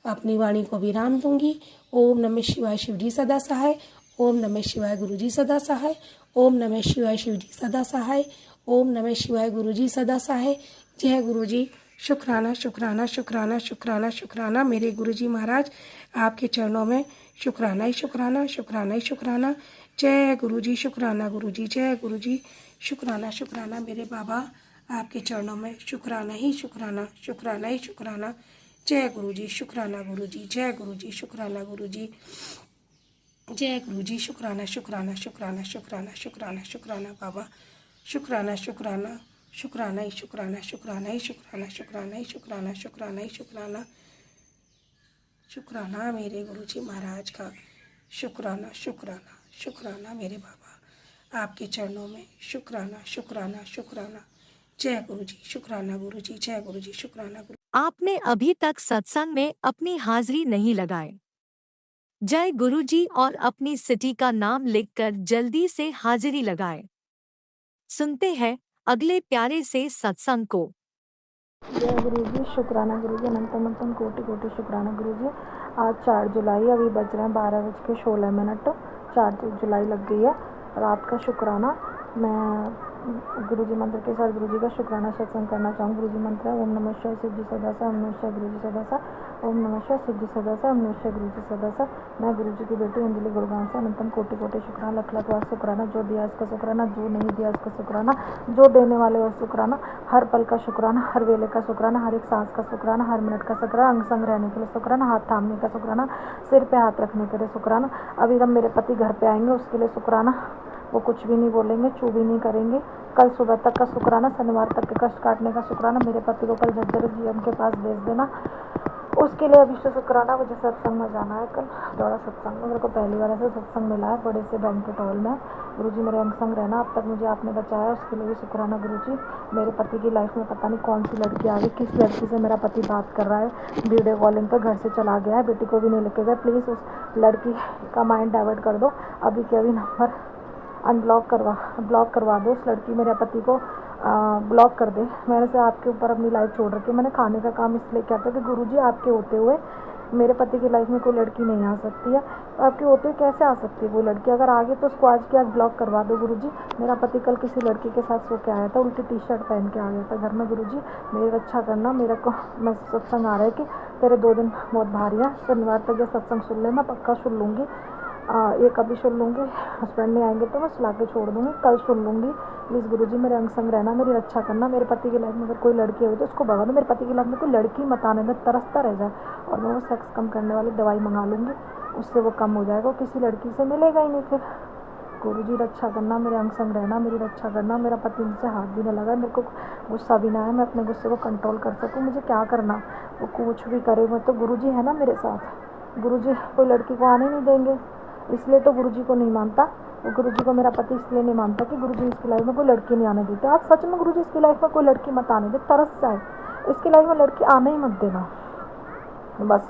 अपनी वाणी को विराम दूंगी। ओम नमः शिवाय, शिवजी सदा सहाय। ओम नमः शिवाय, गुरुजी सदा सहाय। ओम नमः शिवाय, शिवजी सदा सहाय। ओम नमः शिवाय, गुरुजी सदा सहाय। जय गुरुजी, शुक्राना शुक्राना शुक्राना शुक्राना शुक्राना मेरे गुरुजी महाराज, आपके चरणों में शुक्राना ही शुक्राना, शुक्राना ही शुक्राना। जय गुरुजी, शुक्राना गुरुजी, जय गुरुजी, शुक्राना शुक्राना मेरे बाबा, आपके चरणों में शुक्राना ही शुक्राना, शुक्राना ही शुक्राना। जय गुरुजी, शुक्राना गुरुजी, जय गुरुजी, शुक्राना गुरुजी, जय गुरुजी, शुक्राना शुक्राना शुक्राना शुक्राना शुक्राना शुक्राना बाबा, शुक्राना शुक्राना शुक्राना ही शुक्राना, शुक्राना ही शुक्राना, शुक्राना ही शुक्राना, शुक्राना ही शुक्राना। शुक्राना मेरे गुरुजी महाराज का, शुक्राना शुक्राना शुक्राना मेरे बाबा, आपके चरणों में शुक्राना शुक्राना शुक्राना। जय गुरुजी, शुक्राना गुरुजी, जय गुरुजी, शुक्राना गुरु। आपने अभी तक सत्संग में अपनी हाजिरी नहीं लगाए। जय गुरुजी और अपनी सिटी का नाम लिखकर जल्दी से हाजिरी लगाए। सुनते हैं अगले प्यारे से सत्संग को। जय गुरुजी, शुक्राना गुरुजी, अनंतम कोटि कोटि शुक्राना गुरुजी। आज 4 जुलाई, अभी बज रहे हैं 12:16। 4 जुलाई लग गई है रात का। शुक्राना मैं गुरुजी मंत्र के साथ गुरुजी का शुक्राना सत्संग करना चाहूँ। गुरुजी मंत्र है ओम नमः शिवाय सिद्धि सदा सा, ओम नमः शिवाय गुरुजी सदा सा, ओम नमः शिवाय सिद्धि सदा सा, ओम नमः शिवाय गुरुजी सदा सा। मैं गुरुजी की बेटी अंजलि गुड़गांव से अनंतम कोटि कोटि शुक्राना, लख लख बार शुक्राना। जो दिया उसका शुक्राना, जो नहीं दिया उसका शुक्राना, जो देने वाले और शुक्राना, हर पल का शुक्राना, हर वेले का शुक्राना, हर एक सांस का शुक्राना, हर मिनट का शुक्राना, अंग संग रहने के लिए शुक्राना, हाथ थामने का शुक्राना, सिर पे हाथ रखने के लिए शुक्राना। अभी जब मेरे पति घर पे आएंगे उसके लिए शुक्राना, वो कुछ भी नहीं बोलेंगे, चू भी नहीं करेंगे। कल सुबह तक का शुक्राना, शनिवार तक के कष्ट काटने का शुक्राना। मेरे पति को कल झज्जर जी उनके पास भेज देना, उसके लिए अभी से शुक्राना। मुझे सत्संग में जाना है कल, दौड़ा सत्संग में। मेरे को पहली बार ऐसे सत्संग मिला है बड़े से बैंक्वेट हॉल में। गुरुजी मेरे अंग संग रहना, अब तक मुझे आपने बचाया, उसके लिए भी शुक्राना गुरुजी। मेरे पति की लाइफ में पता नहीं कौन सी लड़की आ गई, किस लड़की से मेरा पति बात कर रहा है वीडियो कॉलिंग पर, घर से चला गया है, बेटी को भी नहीं लेके गया। प्लीज़ उस लड़की का माइंड डाइवर्ट कर दो, अभी के अभी नंबर ब्लॉक करवा दो। उस लड़की मेरे पति को ब्लॉक कर दे। मैंने से आपके ऊपर अपनी लाइफ छोड़ रखी है। मैंने खाने का काम इसलिए किया था कि गुरुजी आपके होते हुए मेरे पति की लाइफ में कोई लड़की नहीं आ सकती है। आपके होते हुए कैसे आ सकती है कोई लड़की? अगर आगे तो उसको आज के आज ब्लॉक करवा दो गुरुजी। मेरा पति कल किसी लड़की के साथ सो के आया था, उल्टी टी-शर्ट पहन के आ गया था घर में। गुरुजी मेरी रक्षा करना। मेरे को मैं सत्संग आ रहा है कि तेरे 2 दिन बहुत भारी है, शनिवार तक ये सत्संग सुन ले, मैं पक्का सुन लूँगी। ये कभी सुन लूँगी, हस्बैंड नहीं आएंगे तो मैं सुला के छोड़ दूँगी, कल सुन लूँगी। प्लीज़ गुरुजी मेरे अंग संग रहना, मेरी रक्षा करना। मेरे पति की लाइफ में अगर कोई लड़की हुई तो उसको भगा दो। मेरे पति की लाइफ में कोई लड़की मत आने में, तरसता रह जाए और मैं वो सेक्स कम करने वाली दवाई मंगा लूँगी, उससे वो कम हो जाएगा, वो किसी लड़की से मिलेगा ही नहीं फिर। गुरुजी रक्षा करना, मेरे अंग संग रहना, मेरी रक्षा करना। मेरा पति मुझसे हाथ भी न लगाए, मेरे को गुस्सा भी ना आए, मैं अपने गुस्से को कंट्रोल कर सकूँ। मुझे क्या करना, वो कुछ भी करे, मैं तो गुरुजी है ना मेरे साथ। गुरुजी कोई लड़की को आने नहीं देंगे, इसलिए तो गुरुजी को नहीं मानता। वो गुरुजी को मेरा पति इसलिए नहीं मानता कि गुरुजी इसकी लाइफ में कोई लड़की नहीं आने देते। आप सच में गुरुजी इसकी लाइफ में कोई लड़की मत आने दे, तरस जाए, इसकी लाइफ में लड़की आने ही मत देना, बस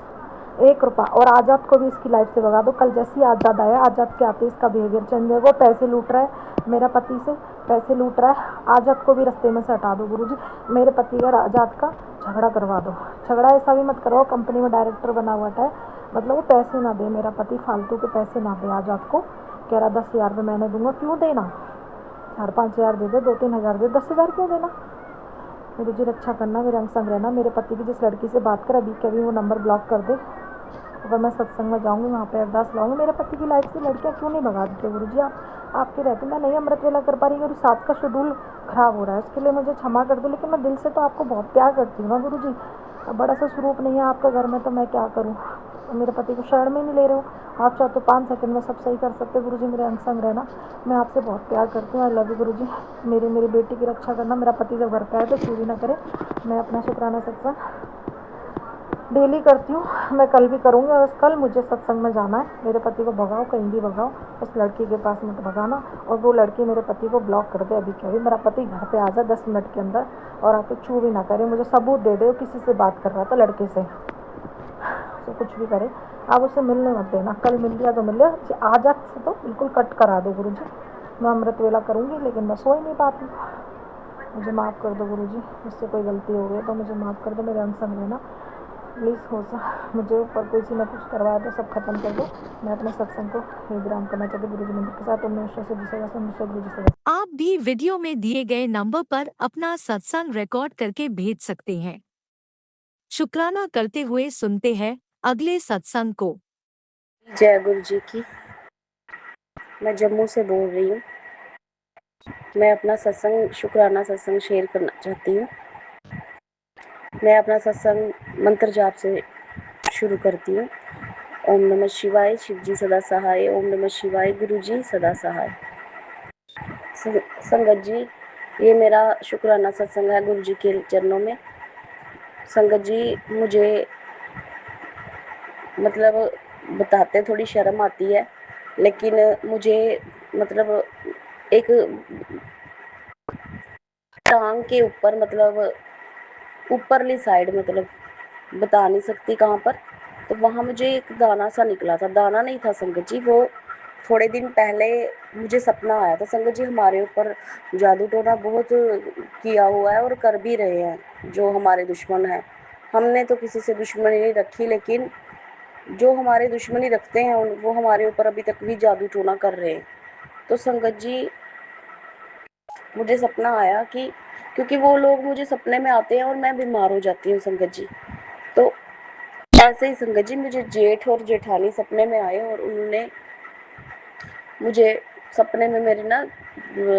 1 रुपया। और आज़ाद को भी इसकी लाइफ से भगा दो। कल जैसे ही आज़ाद आया, आज़ाद के आते इसका बिहेवियर चेंज है। वो पैसे लूट रहा है, मेरा पति से पैसे लूट रहा है। आज़ाद को भी रास्ते में से हटा दो गुरुजी। मेरे पति का आज़ाद का झगड़ा करवा दो। झगड़ा ऐसा भी मत करो कंपनी में डायरेक्टर बना हुआ है, मतलब वो पैसे ना दे, मेरा पति फालतू के पैसे ना दे। आज़ाद को कह रहा 10,000 रुपये मैंने दूंगा, क्यों देना? 4-5 हज़ार दे दे, 2-3 हज़ार दे, 10 हज़ार क्यों देना? गुरुजी रक्षा करना, मेरे अंग संग रहना। मेरे पति की जिस लड़की से बात कर अभी के अभी वो नंबर ब्लॉक कर दे। अगर मैं सत्संग में जाऊँगी वहाँ पे अरदास लाऊंगी। मेरे पति की लाइफ से लड़कियाँ क्यों नहीं भगा देते गुरुजी? आप आपके रहते मैं नहीं अमृत वेला कर पा रही हूँ और 7 का शेड्यूल ख़राब हो रहा है, उसके लिए मुझे क्षमा कर दो। लेकिन मैं दिल से तो आपको बहुत प्यार करती हूँ ना गुरुजी। बड़ा सा स्वरूप नहीं है आपका घर में, तो मैं क्या करूँ? मेरे पति को शरण में नहीं ले रहे हो आप। चाहो तो 5 सेकंड में सब सही कर सकते हो। गुरुजी मेरे अंग संग रहना, मैं आपसे बहुत प्यार करती हूँ। आई लव यू गुरुजी। मेरी बेटी की रक्षा करना। मेरा पति जब घर पे आए तो चोरी ना करे। मैं अपना शुक्राना सत्संग डेली करती हूँ, मैं कल भी करूँगी। और कल मुझे सत्संग में जाना है। मेरे पति को भगाओ, कहीं भी भगाओ, उस लड़की के पास मत भगाना। और वो लड़की मेरे पति को ब्लॉक कर दे अभी के अभी। मेरा पति घर पे आ जाए 10 मिनट के अंदर और आके चू भी ना करे। मुझे सबूत दे दे किसी से बात कर रहा था लड़के से, तो कुछ भी करे आप उसे मिलने मत देना। कल मिल लिया तो मिल लिया, आजाद से तो बिल्कुल कट करा दो गुरुजी। मैं अमृत वेला करूँगी लेकिन मैं सो ही नहीं पाती। मुझे माफ़ कर दो गुरुजी, मुझसे कोई गलती हो गई तो मुझे माफ़ कर दो। मेरे अंग संग लेना प्लीज़। हो मुझे ऊपर कोई सी ना कुछ करवाया तो सब खत्म कर दो। मैं अपने सत्संग को विराम करना चाहती गुरुजी मंदिर के साथ। गुरुजी से आप भी वीडियो में दिए गए नंबर पर अपना सत्संग रिकॉर्ड करके भेज सकते हैं। शुक्राना करते हुए सुनते हैं अगले सत्संग को। जय गुरु जी की। मैं जम्मू से बोल रही हूँ। मैं अपना सत्संग शुक्राना सत्संग शेयर करना चाहती हूँ। मैं अपना सत्संग मंत्र जाप से शुरू करती हूँ। ओम नमः शिवाय, शिव जी सदा सहाय। ओम नमः शिवाय, गुरु जी सदा सहाय। संगत जी, ये मेरा शुक्राना सत्संग है गुरु जी के चरणों में। संगत जी, मुझे मतलब बताते थोड़ी शर्म आती है, लेकिन मुझे मतलब एक टांग के ऊपर मतलब ऊपरली साइड मतलब बता नहीं सकती कहाँ पर, तो वहाँ मुझे एक दाना सा निकला था। दाना नहीं था संगत जी, वो थोड़े दिन पहले मुझे सपना आया था। संगत जी, हमारे ऊपर जादू टोना बहुत किया हुआ है और कर भी रहे हैं जो हमारे दुश्मन हैं। हमने तो किसी से दुश्मनी नहीं रखी, लेकिन जो हमारे दुश्मनी रखते हैं वो हमारे ऊपर अभी तक भी जादू टोना कर रहे हैं। तो संगत जी, मुझे सपना आया कि क्योंकि वो लोग मुझे सपने में आते हैं और मैं बीमार हो जाती हूँ संगत जी। तो ऐसे ही संगत जी, मुझे जेठ और जेठानी सपने में आए और उन्होंने मुझे सपने में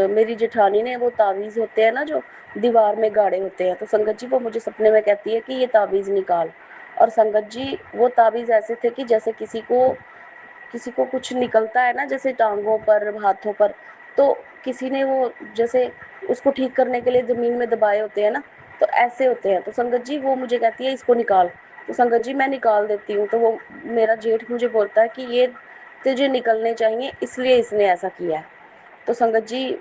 मेरी जेठानी ने वो तावीज़ होते हैं ना जो दीवार में गाड़े होते हैं, तो संगत जी वो मुझे सपने में कहती है कि ये तावीज़ निकाल। और संगत जी, वो तावीज़ ऐसे थे कि जैसे किसी को कुछ निकलता है ना, जैसे टांगों पर, हाथों पर, तो किसी ने वो जैसे उसको ठीक करने के लिए ज़मीन में दबाए होते हैं ना, तो ऐसे होते हैं। तो संगत जी वो मुझे कहती है इसको निकाल। तो संगत जी मैं निकाल देती हूँ, तो वो मेरा जेठ मुझे बोलता है कि ये तुझे निकलने चाहिए, इसलिए इसने ऐसा किया है। तो संगत जी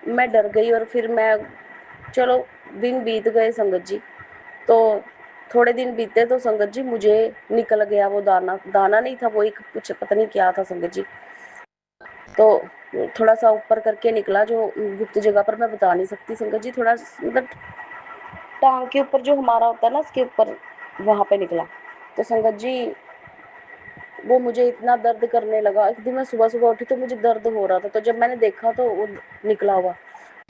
मैं डर गई और फिर मैं चलो दिन बीत गए संगत जी। तो थोड़े दिन बीते तो संगत जी मुझे निकल गया वो दाना। दाना नहीं था, वो एक कुछ पता नहीं क्या था संगत जी। तो थोड़ा सा ऊपर करके निकला, जो गुप्त जगह पर मैं बता नहीं सकती संगत जी। थोड़ा मतलब टांग के ऊपर जो हमारा होता है ना, उसके ऊपर वहाँ पे निकला। तो संगत जी वो मुझे इतना दर्द करने लगा। एक दिन मैं सुबह सुबह उठी तो मुझे दर्द हो रहा था, तो जब मैंने देखा तो वो निकला हुआ।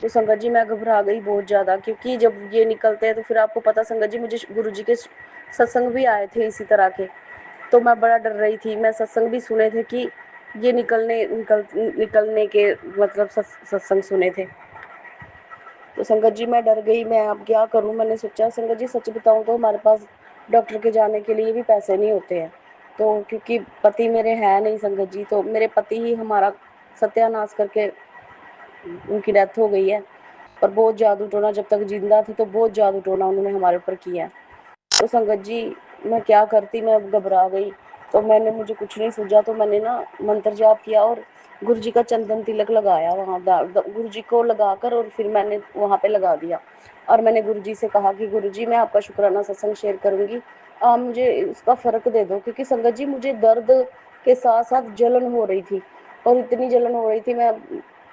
तो संगत जी मैं घबरा गई बहुत ज़्यादा, क्योंकि जब ये निकलते हैं तो फिर आपको पता संगत जी, मुझे गुरु जी के सत्संग भी आए थे इसी तरह के, तो मैं बड़ा डर रही थी। मैं सत्संग भी सुने थे कि ये निकलने के मतलब सत्संग सुने थे। तो संगत जी मैं डर गई, मैं अब क्या करूं। मैंने सोचा संगत जी सच बताऊं तो हमारे पास डॉक्टर के जाने के लिए भी पैसे नहीं होते हैं, तो क्योंकि पति मेरे हैं नहीं संगत जी, तो मेरे पति ही हमारा सत्यानाश करके उनकी डेथ हो गई है। पर बहुत जादू टोना, जब तक जिंदा थे तो बहुत जादू टोना उन्होंने हमारे ऊपर किया है। तो संगत जी मैं क्या करती, मैं घबरा गई। तो मुझे कुछ नहीं सूझा, तो मैंने ना मंत्र जाप किया और गुरु जी का चंदन तिलक लगाया वहाँ गुरु जी को लगाकर, और फिर मैंने वहाँ पे लगा दिया। और मैंने गुरु जी से कहा कि गुरु जी मैं आपका शुक्राना सत्संग शेयर करूँगी, आप मुझे इसका फ़र्क दे दो। क्योंकि संगत जी मुझे दर्द के साथ साथ जलन हो रही थी, और इतनी जलन हो रही थी मैं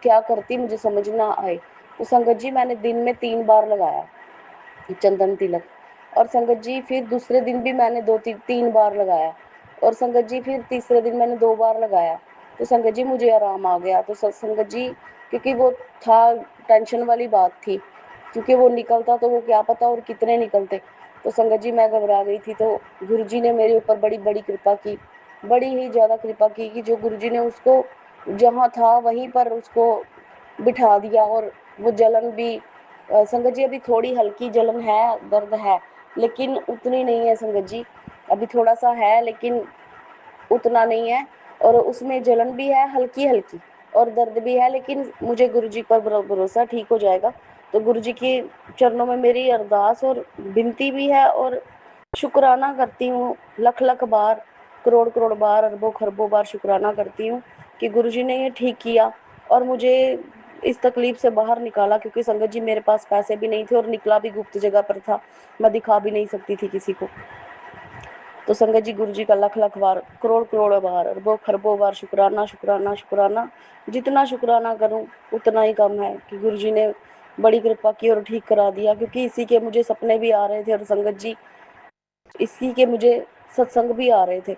क्या करती मुझे समझ ना आए। तो संगत जी मैंने दिन में 3 बार लगाया चंदन तिलक। और संगत जी फिर दूसरे दिन भी मैंने 2-3 बार लगाया, और संगत जी फिर तीसरे दिन मैंने 2 बार लगाया। तो संगत जी मुझे आराम आ गया। तो संगत जी क्योंकि वो था टेंशन वाली बात थी, क्योंकि वो निकलता तो वो क्या पता और कितने निकलते। तो संगत जी मैं घबरा गई थी। तो गुरु जी ने मेरे ऊपर बड़ी बड़ी कृपा की, बड़ी ही ज़्यादा कृपा की, कि जो गुरु जी ने उसको जहाँ था वहीं पर उसको बिठा दिया। और वो जलन भी संगत जी अभी थोड़ी हल्की जलन है, दर्द है, लेकिन उतनी नहीं है संगत जी। अभी थोड़ा सा है लेकिन उतना नहीं है, और उसमें जलन भी है हल्की हल्की, और दर्द भी है, लेकिन मुझे गुरु जी पर भरोसा, ठीक हो जाएगा। तो गुरु जी के चरणों में मेरी अरदास और विनती भी है, और शुक्राना करती हूँ लख लख बार, करोड़ करोड़ बार, अरबों खरबों बार शुक्राना करती हूँ कि गुरु जी ने ये ठीक किया और मुझे इस तकलीफ से बाहर निकाला। क्योंकि संगत जी मेरे पास पैसे भी नहीं थे और निकला भी गुप्त जगह पर था, मैं दिखा भी नहीं सकती थी किसी को। तो संगत जी गुरु जी का लख लख बार, करोड़ करोड़ बार, अरबों खरबों बार शुक्राना शुक्राना शुक्राना। जितना शुक्राना करूं उतना ही कम है, कि गुरु जी ने बड़ी कृपा की और ठीक करा दिया। क्योंकि इसी के मुझे सपने भी आ रहे थे, और संगत जी इसी के मुझे सत्संग भी आ रहे थे।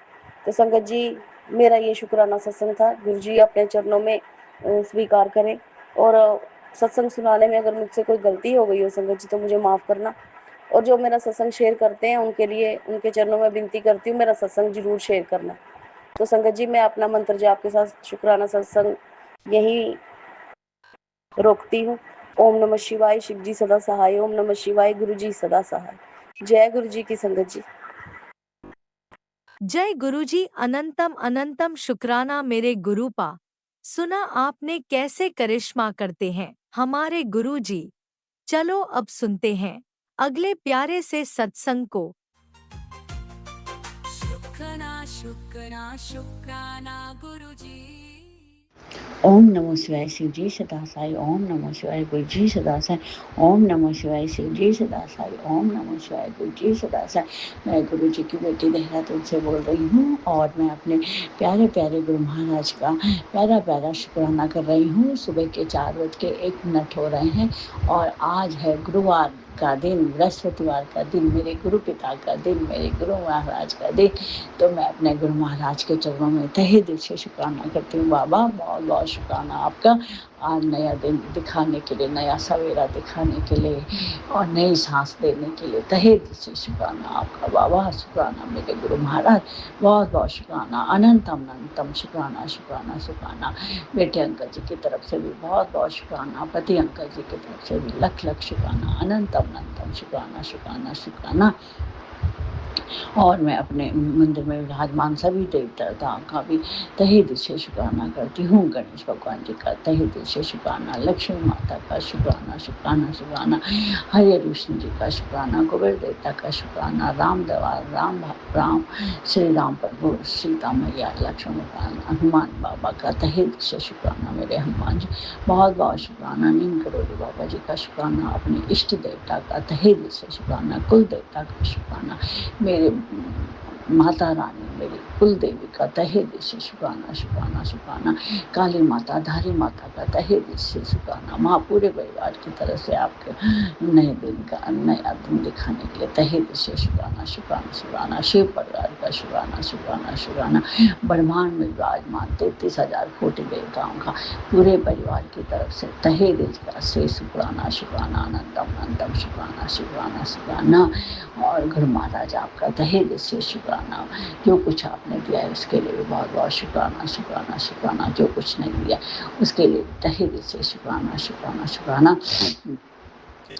तो संगत जी मेरा ये शुक्राना सत्संग था। गुरु जी अपने चरणों में स्वीकार करें, और सत्संग सुनाने में अगर मुझसे कोई गलती हो गई हो संगत जी तो मुझे माफ़ करना। और जो मेरा सत्संग शेयर करते हैं उनके लिए उनके चरणों में विनती करती हूँ मेरा सत्संग ज़रूर शेयर करना। तो संगत जी मैं अपना मंत्र जाप के साथ शुक्राना सत्संग यहीं रोकती हूँ। ओम नमः शिवाय, शिव जी सदा सहाय। ओम नमः शिवाय, गुरु जी सदा सहाय। जय गुरु जी की संगत जी। जय गुरुजी। अनंतम अनंतम शुक्राना मेरे गुरुपा। सुना आपने कैसे करिश्मा करते हैं हमारे गुरुजी। चलो अब सुनते हैं अगले प्यारे से सत्संग को। शुक्राना शुक्राना शुक्राना गुरुजी। ओम नमो शिवाय शिव जी सदा साई। ओम नमो शिवाय गुरु जी सदा साई। ओम नमो शिवाय शिव जी सदा साई। ओम नमो शिवाय गुरु जी सदा साई। मैं गुरु जी की बेटी देहरादून से बोल रही हूँ और मैं अपने प्यारे प्यारे गुरु महाराज का प्यारा प्यारा शुक्राना कर रही हूँ। सुबह के 4:01 हो रहे हैं और आज है गुरुवार का दिन, बृहस्पतिवार का दिन, मेरे गुरु पिता का दिन, मेरे गुरु महाराज का दिन। तो मैं अपने गुरु महाराज के चरणों में तहे दिल से शुक्राना करती हूँ। बाबा बहुत बहुत शुक्राना आपका, आज नया दिन दिखाने के लिए, नया सवेरा दिखाने के लिए और नई सांस देने के लिए तहे दिल से शुक्राना आपका। बाबा शुक्राना मेरे गुरु महाराज, बहुत बहुत शुक्राना, अनंतम अनंतम शुक्राना शुक्राना शुक्राना। बेटे अंकल जी की तरफ से भी बहुत बहुत शुक्राना, पति अंकल जी की तरफ से भी लख लख शुक्राना, अनंतम अनंतम शुक्राना शुक्राना शुक्राना। और मैं अपने मंदिर में विराजमान सभी देवताओं का भी तहे दिल से शुक्राना करती हूँ। गणेश भगवान जी का तहे दिल से शुक्राना, लक्ष्मी माता का शुक्राना शुक्राना शुक्राना, हरे कृष्ण जी का शुक्राना, कुबेर देवता का शुक्राना, राम श्री राम प्रभु, सीता मैया, लक्ष्मण भगवान, हनुमान बाबा का तहे दिल से शुक्राना। मेरे हनुमान जी बहुत बहुत शुक्राना। नीम करोड़ी बाबा जी का शुक्राना, अपने इष्ट देवता का तहे दिल से शुक्राना, कुल देवता का शुक्राना, मेरे माता रानी, मेरी कुल देवी का तहे दिल से शुक्राना शुक्राना शुक्राना, काली माता, धारी माता का तहे दिल से शुक्राना। माँ पूरे परिवार की तरफ से आपके नए दिन का नया दिन दिखाने के लिए तहे दिल से शुक्राना शुक्राना शुक्राना। शिव परिवार का शुक्राना शुक्राना शुक्राना। ब्रह्मांड में विराजमान 33,000 कोटि देवताओं का पूरे परिवार की तरफ से तहे दिल का से शुक्राना शुक्राना, अनंतम अनंतम शुक्राना शुक्राना शुक्राना। और गुरु महाराज आपका तहे दिल से शुक्राना। जो कुछ आपने दिया है उसके लिए भी बहुत बहुत शुक्राना शुक्राना शुक्राना। जो कुछ नहीं दिया उसके लिए तहे दिल से शुक्राना शुक्राना शुक्राना।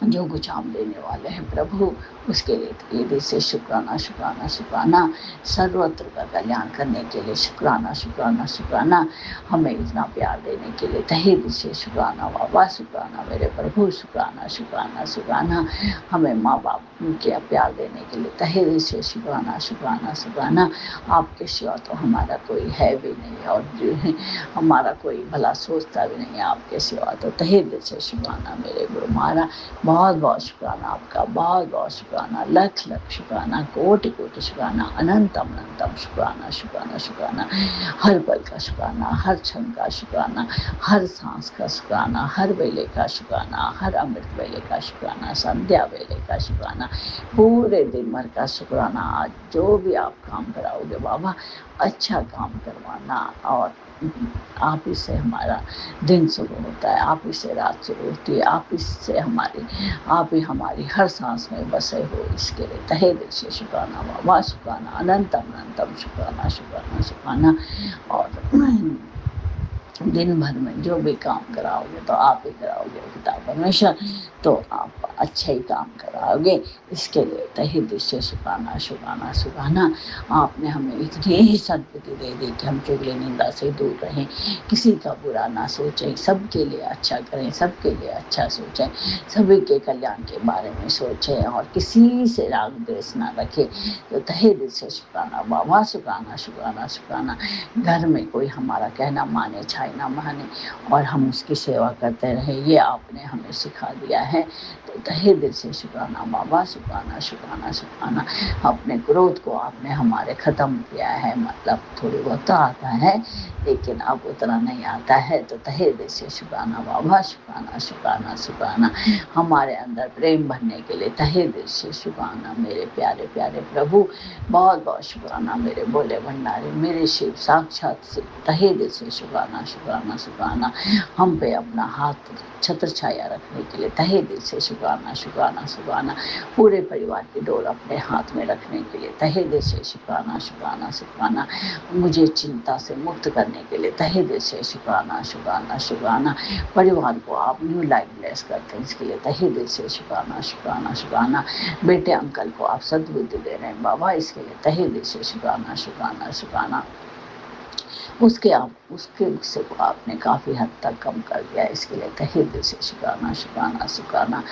जो कुछ आप देने वाले हैं प्रभु उसके लिए तहे दिल से शुक्राना शुक्राना शुक्राना। सर्वत्र का कल्याण करने के लिए शुक्राना शुक्राना शुक्राना। हमें इतना प्यार देने के लिए तहे दिल से शुक्राना। बाबा शुक्राना मेरे प्रभु, शुक्राना शुक्राना शुक्राना। हमें माँ बाप के प्यार देने के लिए तहे दिल से शुक्राना शुक्राना शुक्राना। आपके सिवा तो हमारा कोई है भी नहीं और जो है हमारा कोई भला सोचता भी नहीं है आपके सिवा, तो तहे दिल से शुक्राना मेरे गुरु महाराज। बहुत बहुत शुक्राना आपका, बहुत बहुत शुक्राना, लख लख शुक्राना, कोटि कोटि शुक्राना, अनंतम अनंतम शुक्राना शुक्राना शुक्राना। हर पल का शुक्राना, हर क्षण का शुक्राना, हर सांस का शुक्राना, हर वेले का शुक्राना, हर अमृत वेले का शुक्राना, संध्या वेले का शुक्राना, पूरे दिन भर का शुक्राना। आज जो भी आप काम कराओगे बाबा अच्छा काम करवाना, और आप ही से हमारा दिन शुरू होता है, आप ही से रात शुरू होती है, आप ही हमारी हर सांस में बसे हो, इसके लिए तहे दिल से शुक्राना बाबा, शुक्राना, अनंतम अनंतम शुक्राना शुक्राना शुक्राना। और दिन भर में जो भी काम कराओगे तो आप ही कराओगे पिता परमेश्वर, तो आप अच्छा ही काम कराओगे, इसके लिए तहे दिल से शुक्राना शुक्राना शुक्राना। आपने हमें इतनी ही सद्बुद्धि दे दी कि हम चुगली निंदा से दूर रहें, किसी का बुरा ना सोचें, सबके लिए अच्छा करें, सबके लिए अच्छा सोचें, सभी के कल्याण के बारे में सोचें और किसी से राग द्वेष ना रखें। तो तहे दिल से शुक्राना बाबा, शुक्राना शुक्राना शुक्राना। घर में कोई हमारा कहना माने चाहे ना माने और हम उसकी सेवा करते रहे, ये आपने हमें सिखा दिया है। तो तहे दिल से शुक्राना बाबा, शुक्राना शुक्राना शुक्राना। अपने क्रोध को आपने हमारे ख़त्म किया है, मतलब थोड़ी बहुत आता है लेकिन अब उतना नहीं आता है, तो तहे दिल से शुक्राना बाबा, शुक्राना शुक्राना शुक्राना। हमारे अंदर प्रेम भरने के लिए तहे दिल से शुक्राना मेरे प्यारे प्यारे प्रभु, बहुत बहुत शुक्राना मेरे बोले भंडारी, मेरे शिव साक्षात से तहे दिल से शुक्राना शुक्राना शुक्राना। हम पे अपना हाथ छत्र छाया रखने के लिए तहे दिल से शुक्राना शुक्राना शुक्राना। पूरे परिवार की डोर अपने हाथ में रखने के लिए तहे दिल से शुक्राना शुक्राना शुक्राना। मुझे चिंता से मुक्त करने के लिए तहे दिल से शुक्राना शुक्राना शुक्राना। परिवार को आप न्यू लाइफ ब्लेस करते हैं, इसके लिए तहे दिल से शुक्राना शुक्राना शुक्राना। बेटे अंकल को आप सद्बुद्धि दे रहे हैं बाबा, इसके लिए तहे दिल से शुक्राना शुक्राना शुक्राना। उसके गुस्से को आपने काफ़ी हद तक कम कर दिया, इसके लिए तहे दिल से शुक्राना शुक्राना शुक्राना।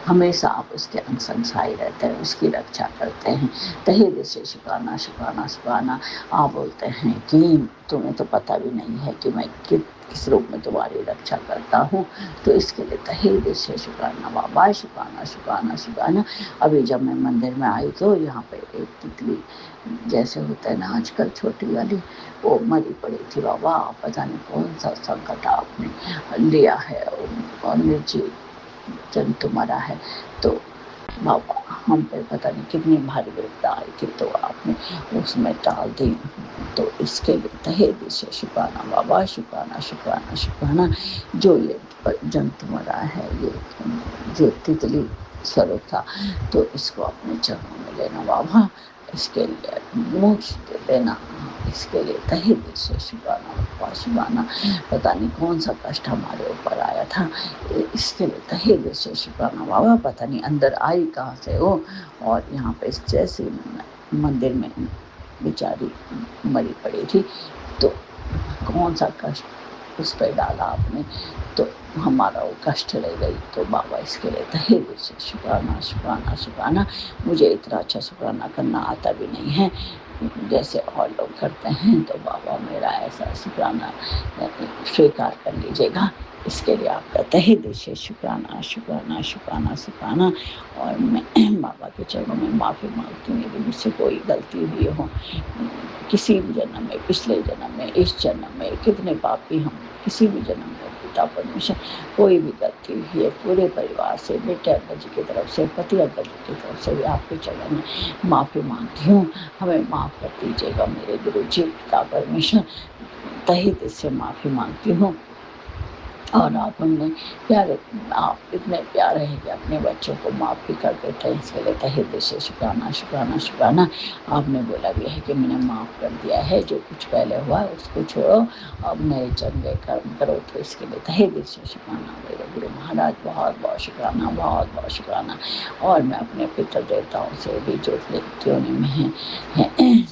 हमेशा आप उसके अंग संग सहाय रहते हैं, उसकी रक्षा करते हैं, तहे दिल से शुक्राना शुक्राना शुक्राना। आप बोलते हैं कि तुम्हें तो पता भी नहीं है कि मैं किस रूप में तुम्हारी रक्षा करता हूँ, तो इसके लिए तहे दिल से शुक्राना बाबा, शुक्राना शुक्राना शुक्राना। अभी जब मैं मंदिर में आई तो यहाँ पे एक तितली जैसे होता है ना आजकल छोटी वाली, वो मरी पड़ी थी बाबा। पता नहीं कौन सा संकट आपने लिया है और निर्जीव जंतु मरा है, तो बाबा हम पे पता नहीं कितनी भारी विपदा आई थी, तो आपने उसमें टाल दी, तो इसके लिए तहे दिल से शुक्राना बाबा, शुक्राना शुक्राना शुक्राना। जो ये जंतु मरा है, ये जो तितली स्वरूप था, तो इसको अपने चरणों में लेना बाबा, इसके लिए मोक्ष दे देना, इसके लिए तहे दिल से शुक्राना बाबा शुक्राना। पता नहीं कौन सा कष्ट हमारे ऊपर आया था, इसके लिए तहे दिल से शुक्राना बाबा। पता नहीं अंदर आई कहाँ से हो, और यहाँ पे जैसे मंदिर में बेचारी मरी पड़ी थी, तो कौन सा कष्ट उस पर डाला आपने, तो हमारा वो कष्ट रह गई, तो बाबा इसके लिए तहे दिल से शुक्राना शुक्राना शुक्राना। मुझे इतना अच्छा शुक्राना करना आता भी नहीं है जैसे और लोग करते हैं, तो बाबा मेरा ऐसा शुक्राना स्वीकार कर लीजिएगा, इसके लिए आपका तहे दिल से शुक्राना शुक्राना शुक्राना शुक्राना। और मैं बाबा के चरणों में माफ़ी मांगती हूँ यदि मुझसे कोई गलती हुई हो, किसी भी जन्म में, पिछले जन्म में, इस जन्म में, कितने पापी हम किसी भी जन्म में पिता परमेश्वर, कोई भी गलती हुई है पूरे परिवार से, बेटे अंकल जी की तरफ से, पति अंकल जी की तरफ से भी आपके चरण में माफ़ी मांगती हूँ, हमें माफ़ कर दीजिएगा मेरे गुरु जी पिता परमेश्वर, तहे दिल से माफ़ी मांगती हूँ। और आप इतने प्यारे हैं कि अपने बच्चों को माफ़ भी कर देते हैं, इसके लिए तहे दिल से शुक्राना शुक्राना शुक्राना। आपने बोला भी है कि मैंने माफ़ कर दिया है, जो कुछ पहले हुआ उसको छोड़ो, अब नए चंगे कर्म करो, तो इसके लिए तहे दिल से शुक्राना मेरे गुरु महाराज, बहुत बहुत शुक्राना, बहुत बहुत शुक्राना। और मैं अपने पितृ देवताओं से भी जो योनि में हैं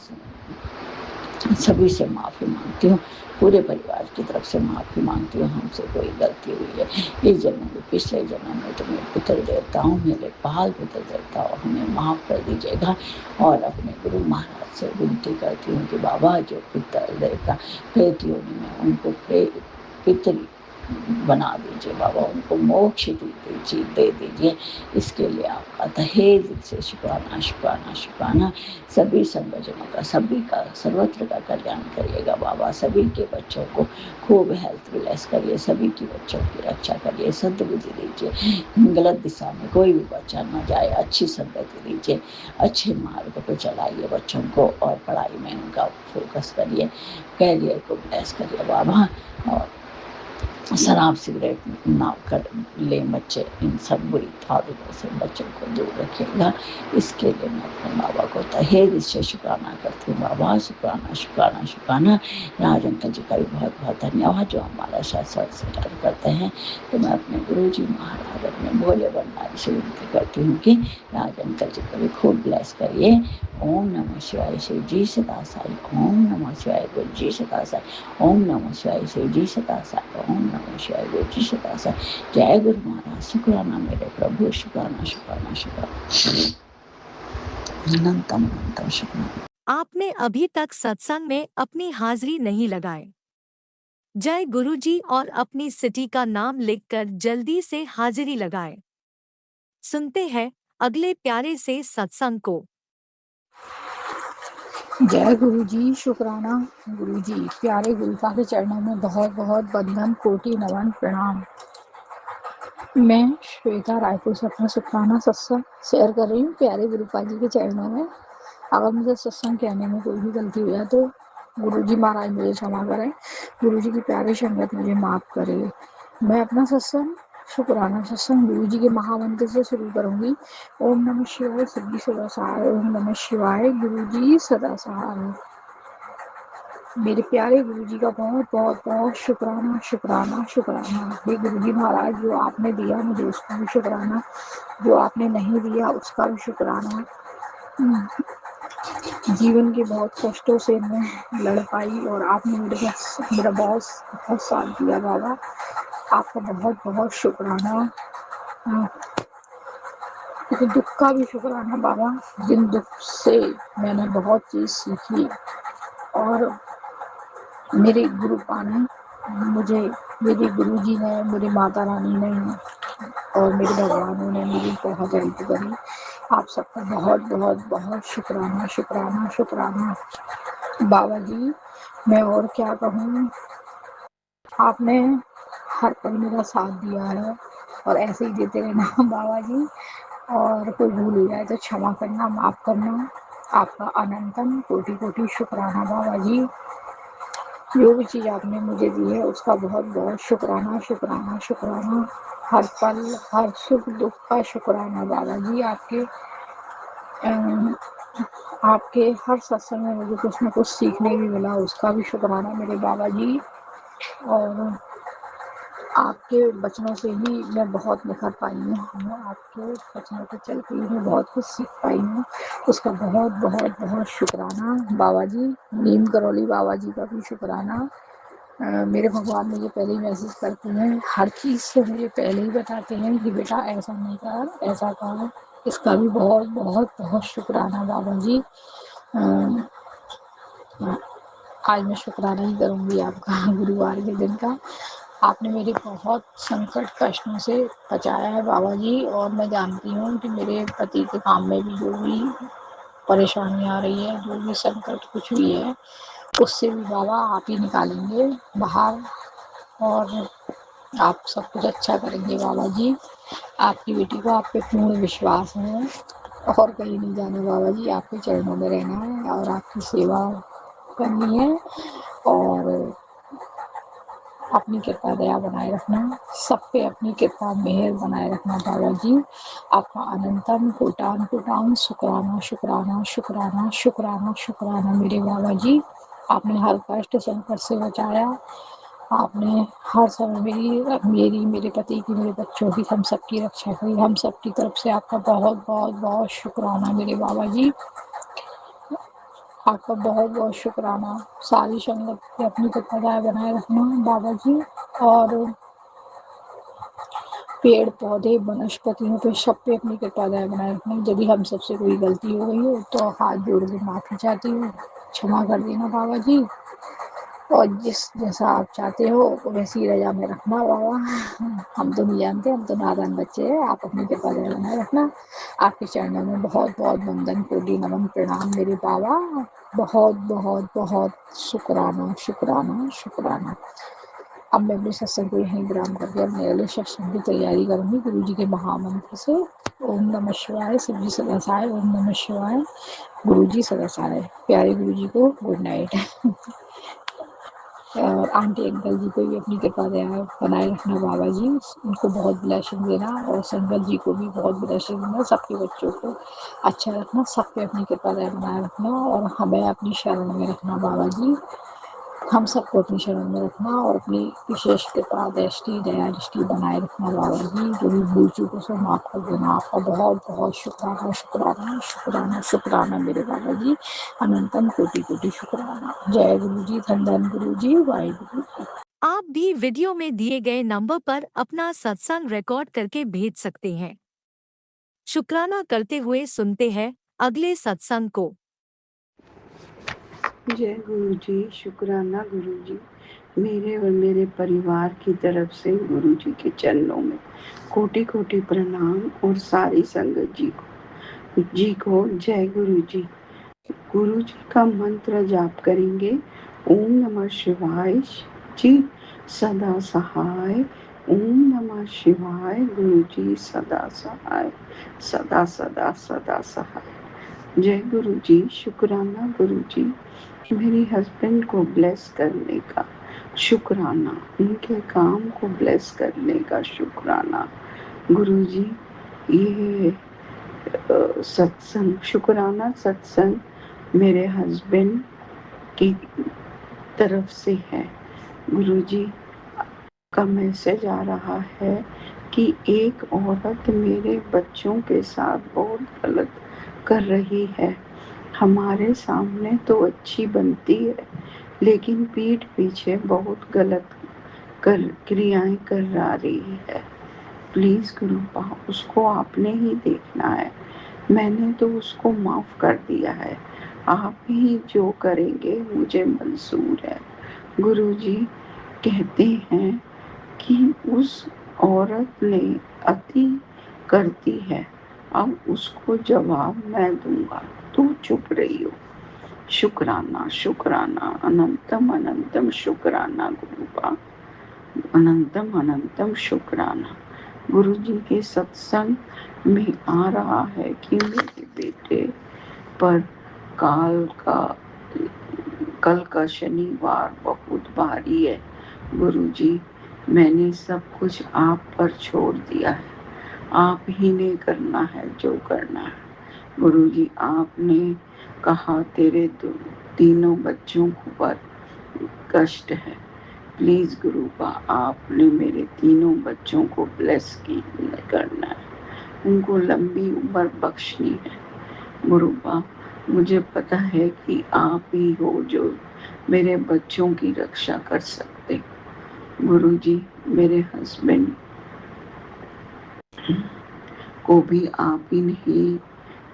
सभी से माफ़ी मांगती हूँ, पूरे परिवार की तरफ से माफ़ी मांगती हूँ, हमसे कोई गलती हुई है इस जन्म में, पिछले जन्म में, तो मेरे पितृ देवताओं, मेरे पाल पितृ देवताओं, हमें माफ़ कर दीजिएगा। और अपने गुरु महाराज से विनती करती हूँ कि बाबा जो पितृ देवता प्रेत योनि में, उनको पितृ बना दीजिए बाबा, उनको मोक्ष दे दीजिए, इसके लिए आपका तहे दिल से शुक्राना शुक्राना शुक्राना। सभी संगजनों का, सभी का, सर्वत्र का कल्याण करिएगा बाबा, सभी के बच्चों को खूब हेल्थ ब्लेस करिए, सभी की बच्चों की रक्षा करिए, सद्बुद्धि दीजिए, गलत दिशा में कोई भी बच्चा न जाए, अच्छी संगति दीजिए, अच्छे मार्ग पर चलाइए बच्चों को, और पढ़ाई में उनका फोकस करिए, कैरियर को ब्लेस करिए बाबा। और शराब सिगरेट ना कर ले बच्चे, इन सब बुरी आदतों से बच्चों को दूर रखिएगा, इसके लिए मैं अपने बाबा को तहे दिल से शुक्राना करती हूँ बाबा, शुक्राना शुक्राना शुक्राना। राज अंकल जी का भी बहुत बहुत धन्यवाद जो हमारा सत्संग करते हैं। तो मैं अपने गुरु जी महाराज, अपने भोले भंडारी से विनती करती हूँ कि राज अंकल जी को भी खूब ब्लेस करिए। ओम नमः शिवाय शिव जी सदा साई, ओम नमः शिवाय गुरु जी सदा साई, ओम नमः शिवाय शिव जी सदा साई, ओम नमः शिवाय गुरु जी सदा साई। जय गुरु महाराज, शुक्राना मेरे प्रभु, शुक्राना शुक्राना शुक्राना, अनंतम अनंतम शुक्राना। आपने अभी तक सत्संग में अपनी हाजिरी नहीं लगाए। जय गुरुजी और अपनी सिटी का नाम लिखकर जल्दी से हाजिरी लगाएं। सुनते हैं अगले प्यारे से सत्संग को। जय गुरु जी, शुक्राना गुरु जी, प्यारे गुरुपा के चरणों में बहुत बहुत बंदन, कोटि नमन, प्रणाम। मैं श्वेता रायपुर से अपना शुक्राना सत्संग शेयर कर रही हूँ प्यारे गुरुपा जी के चरणों में। अगर मुझे सत्संग कहने में कोई भी गलती हुआ तो गुरुजी महाराज मुझे क्षमा करें, गुरुजी की प्यारी संगत मुझे माफ़ करे। मैं अपना सत्संग शुक्राना सत्संग गुरुजी के महामंत्र से शुरू करूंगी। ओम नमः शिवाय, सिद्धि सदा सहाय। ओम नमः शिवाय, गुरुजी सदा सहाय। मेरे प्यारे गुरुजी का बहुत बहुत बहुत शुक्राना शुक्राना शुक्राना। हे गुरुजी महाराज, जो आपने दिया मुझे उसका भी शुक्राना, जो आपने नहीं दिया उसका भी शुक्राना। जीवन के बहुत कष्टों से मैं लड़ पाई और आपने मेरा बहुत बहुत साथ दिया बाबा। आपका बहुत बहुत शुक्राना। दुख का भी शुक्राना बाबा, जिन दुख से मैंने बहुत चीज़ सीखी और मेरे गुरुपा ने मुझे, मेरे गुरुजी ने, मेरी माता रानी ने और मेरे भगवानों ने मेरी बहुत हेल्प करी। आप सबका बहुत बहुत बहुत शुक्राना शुक्राना शुक्राना बाबा जी। मैं और क्या कहूँ, आपने हर पल मेरा साथ दिया है और ऐसे ही देते रहना बाबा जी। और कोई भूल हो जाए तो क्षमा करना, माफ़ करना। आपका अनंतम कोटि कोटि शुक्राना बाबा जी। जो भी चीज़ आपने मुझे दी है उसका बहुत बहुत शुक्राना शुक्राना शुक्राना। हर पल हर सुख दुख का शुक्राना बाबा जी। आपके हर सत्संग में मुझे कुछ न कुछ सीखने भी मिला, उसका भी शुक्राना मेरे बाबा जी। और आपके वचनों से ही मैं बहुत निखर पाई हूँ, आपके वचनों के चलते ही मैं बहुत कुछ सीख पाई हूँ, उसका बहुत बहुत बहुत शुक्राना बाबा जी। नीम करौली बाबा जी का भी शुक्राना। मेरे भगवान मुझे पहले ही मैसेज करते हैं, हर चीज़ से मुझे पहले ही बताते हैं कि बेटा ऐसा नहीं कर, ऐसा कर। इसका भी बहुत बहुत बहुत शुक्राना बाबा जी। आज मैं शुक्राना ही करूँगी आपका गुरुवार के दिन का। आपने मेरे बहुत संकट कष्टों से बचाया है बाबा जी। और मैं जानती हूँ कि मेरे पति के काम में भी जो भी परेशानी आ रही है, जो भी संकट कुछ भी है, उससे भी बाबा आप ही निकालेंगे बाहर और आप सब कुछ अच्छा करेंगे बाबा जी। आपकी बेटी को आप पे पूर्ण विश्वास है और कहीं नहीं जाना बाबा जी, आपके चरणों में रहना है और आपकी सेवा करनी है और अपनी कृपा दया बनाए रखना, सब पे अपनी कृपा मेहर बनाए रखना बाबा जी। आपका अनंतम कोटान कोटान शुक्राना शुक्राना शुक्राना शुक्राना शुक्राना मेरे बाबा जी। आपने हर कष्ट संकट से बचाया, आपने हर समय मेरी मेरे पति की, मेरे बच्चों की, हम सबकी रक्षा करी। हम सबकी तरफ से आपका बहुत बहुत बहुत शुक्राना मेरे बाबा जी। आपका बहुत बहुत शुक्राना। सारी संगत पे अपनी कृपा बनाए रखना बाबा जी। और पेड़ पौधे वनस्पतियों पे सब पे अपनी कृपा बनाए रखना। यदि हम सबसे कोई गलती हो गई हो तो हाथ जोड़ के माफ़ी चाहती हूँ, क्षमा कर देना बाबा जी। और जैसा आप चाहते हो वैसी रजा में रखना बाबा। हम तो नहीं जानते, हम तो नादान बच्चे हैं। आप अपनी कृपा बनाए रखना। आपके चरणों में बहुत बहुत वंदन कोटि नमन प्रणाम मेरे बाबा। बहुत बहुत बहुत शुक्राना शुक्राना शुक्राना। अब मैं अपने सत्संग को यहीं विराम करके अपने अगले सत्संग की तैयारी करूँगी गुरु जी के महामंत्र से। ओम नमः शिवाय, शिव जी सदा सहाय। ओम नमः शिवाय, गुरु जी सदा सहाय। प्यारे गुरु जी को गुड नाइट। और आंटी अंकल जी को भी अपनी कृपा दया बनाए रखना बाबा जी, उनको बहुत ब्लेसिंग देना और संगत जी को भी बहुत ब्लेसिंग देना। सबके बच्चों को अच्छा रखना, सब पे अपनी कृपा दया बनाए रखना और हमें अपनी शरण में रखना बाबा जी। हम सबको अपनी शरण में रखना और अपनी विशेष कृपा दृष्टि दया दृष्टि बनाए रखना बाबा जी। जो भी भूल चूकों से माफ़ कर देना। आपका बहुत बहुत शुक्राना शुक्राना शुक्राना शुक्राना मेरे बाबा जी। अनंतम कोटि कोटि शुक्राना। जय गुरु जी, धन धन गुरु जी, वाहिगुरु जी। आप भी वीडियो में दिए गए नंबर पर अपना सत्संग रिकॉर्ड करके भेज सकते हैं। शुक्राना करते हुए सुनते हैं अगले सत्संग को। जय गुरु जी, शुक्राना गुरु जी। मेरे और मेरे परिवार की तरफ से गुरु जी के चरणों में कोटि कोटि प्रणाम और सारी संगत जी को जय गुरु जी। गुरु जी का मंत्र जाप करेंगे। ओम नमः शिवाय, जी सदा सहाय। ओम नमः शिवाय, गुरु जी सदा सहाय, सदा सदा सदा सहाय। जय गुरु जी, शुक्राना गुरु जी। मेरे हस्बैंड को ब्लेस करने का शुक्राना, उनके काम को ब्लेस करने का शुक्राना। गुरुजी, ये सत्संग, शुक्राना सत्संग मेरे हस्बैंड की तरफ से है। गुरुजी का मैसेज आ रहा है कि एक औरत मेरे बच्चों के साथ बहुत गलत कर रही है। हमारे सामने तो अच्छी बनती है, लेकिन पीठ पीछे बहुत गलत क्रियाएं कर रही है। प्लीज गुरुपा, उसको आपने ही देखना है। मैंने तो उसको माफ कर दिया है, आप ही जो करेंगे मुझे मंजूर है। गुरुजी कहते हैं कि उस औरत ने अति करती है, अब उसको जवाब मैं दूंगा, तू चुप रही हो। शुक्राना शुक्राना, अनंतम अनंतम शुक्राना गुरुपा, अनंतम अनंतम शुक्राना। गुरु जी के सत्संग में आ रहा है कि मेरे बेटे पर कल का शनिवार बहुत भारी है। गुरु जी, मैंने सब कुछ आप पर छोड़ दिया है, आप ही ने करना है जो करना है। गुरु जी, आपने कहा तेरे तीनों बच्चों पर कष्ट है। प्लीज गुरुपा, आपने मेरे तीनों बच्चों को ब्लेस करना है, उनको लंबी उम्र बख्शनी है। गुरुपा, मुझे पता है कि आप ही हो जो मेरे बच्चों की रक्षा कर सकते। गुरु जी, मेरे हस्बैंड को भी आप ही ने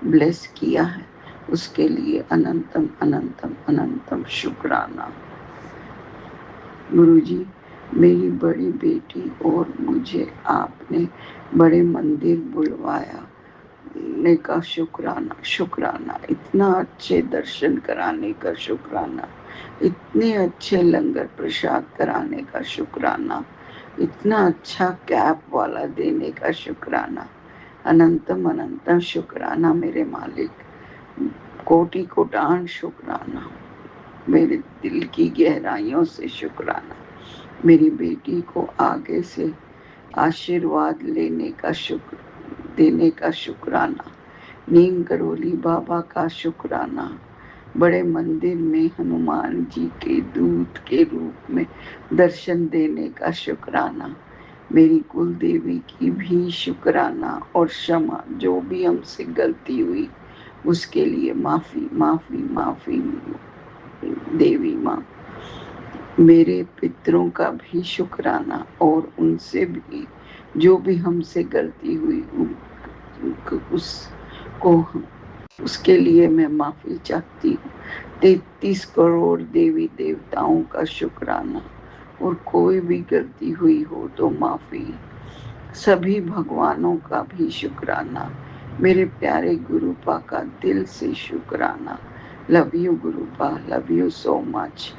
ब्लेस किया है, उसके लिए अनंतम अनंतम अनंतम शुक्राना। गुरुजी, मेरी बड़ी बेटी और मुझे आपने बड़े मंदिर बुलवाया ने का शुक्राना शुक्राना, इतना अच्छे दर्शन कराने का शुक्राना, इतने अच्छे लंगर प्रसाद कराने का शुक्राना, इतना अच्छा कैप वाला देने का शुक्राना। अनंतम अनंतम शुक्राना मेरे मालिक, कोटि कोटान शुक्राना, मेरे दिल की गहराइयों से शुक्राना। मेरी बेटी को आगे से आशीर्वाद देने का शुक्राना। नीम करोली बाबा का शुक्राना। बड़े मंदिर में हनुमान जी के दूत के रूप में दर्शन देने का शुक्राना। मेरी कुल देवी की भी शुक्राना और क्षमा, जो भी हमसे गलती हुई उसके लिए माफी माफी माफी देवी माँ। मेरे पितरों का भी शुक्राना और उनसे भी जो भी हमसे गलती हुई उसके लिए मैं माफी चाहती हूँ। 33 करोड़ देवी देवताओं का शुक्राना, और कोई भी गलती हुई हो तो माफी। सभी भगवानों का भी शुक्राना। मेरे प्यारे गुरुपा का दिल से शुक्राना। Love you गुरुपा, love you so much.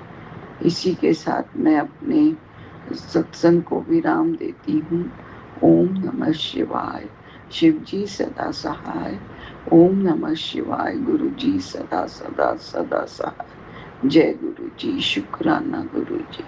इसी के साथ मैं अपने सत्संग को विराम देती हूँ। ओम नमः शिवाय। शिव जी सदा सहाय। ओम नमः शिवाय। गुरु जी सदा सदा सदा सहाय। जय गुरु जी। शुक्राना गुरु जी।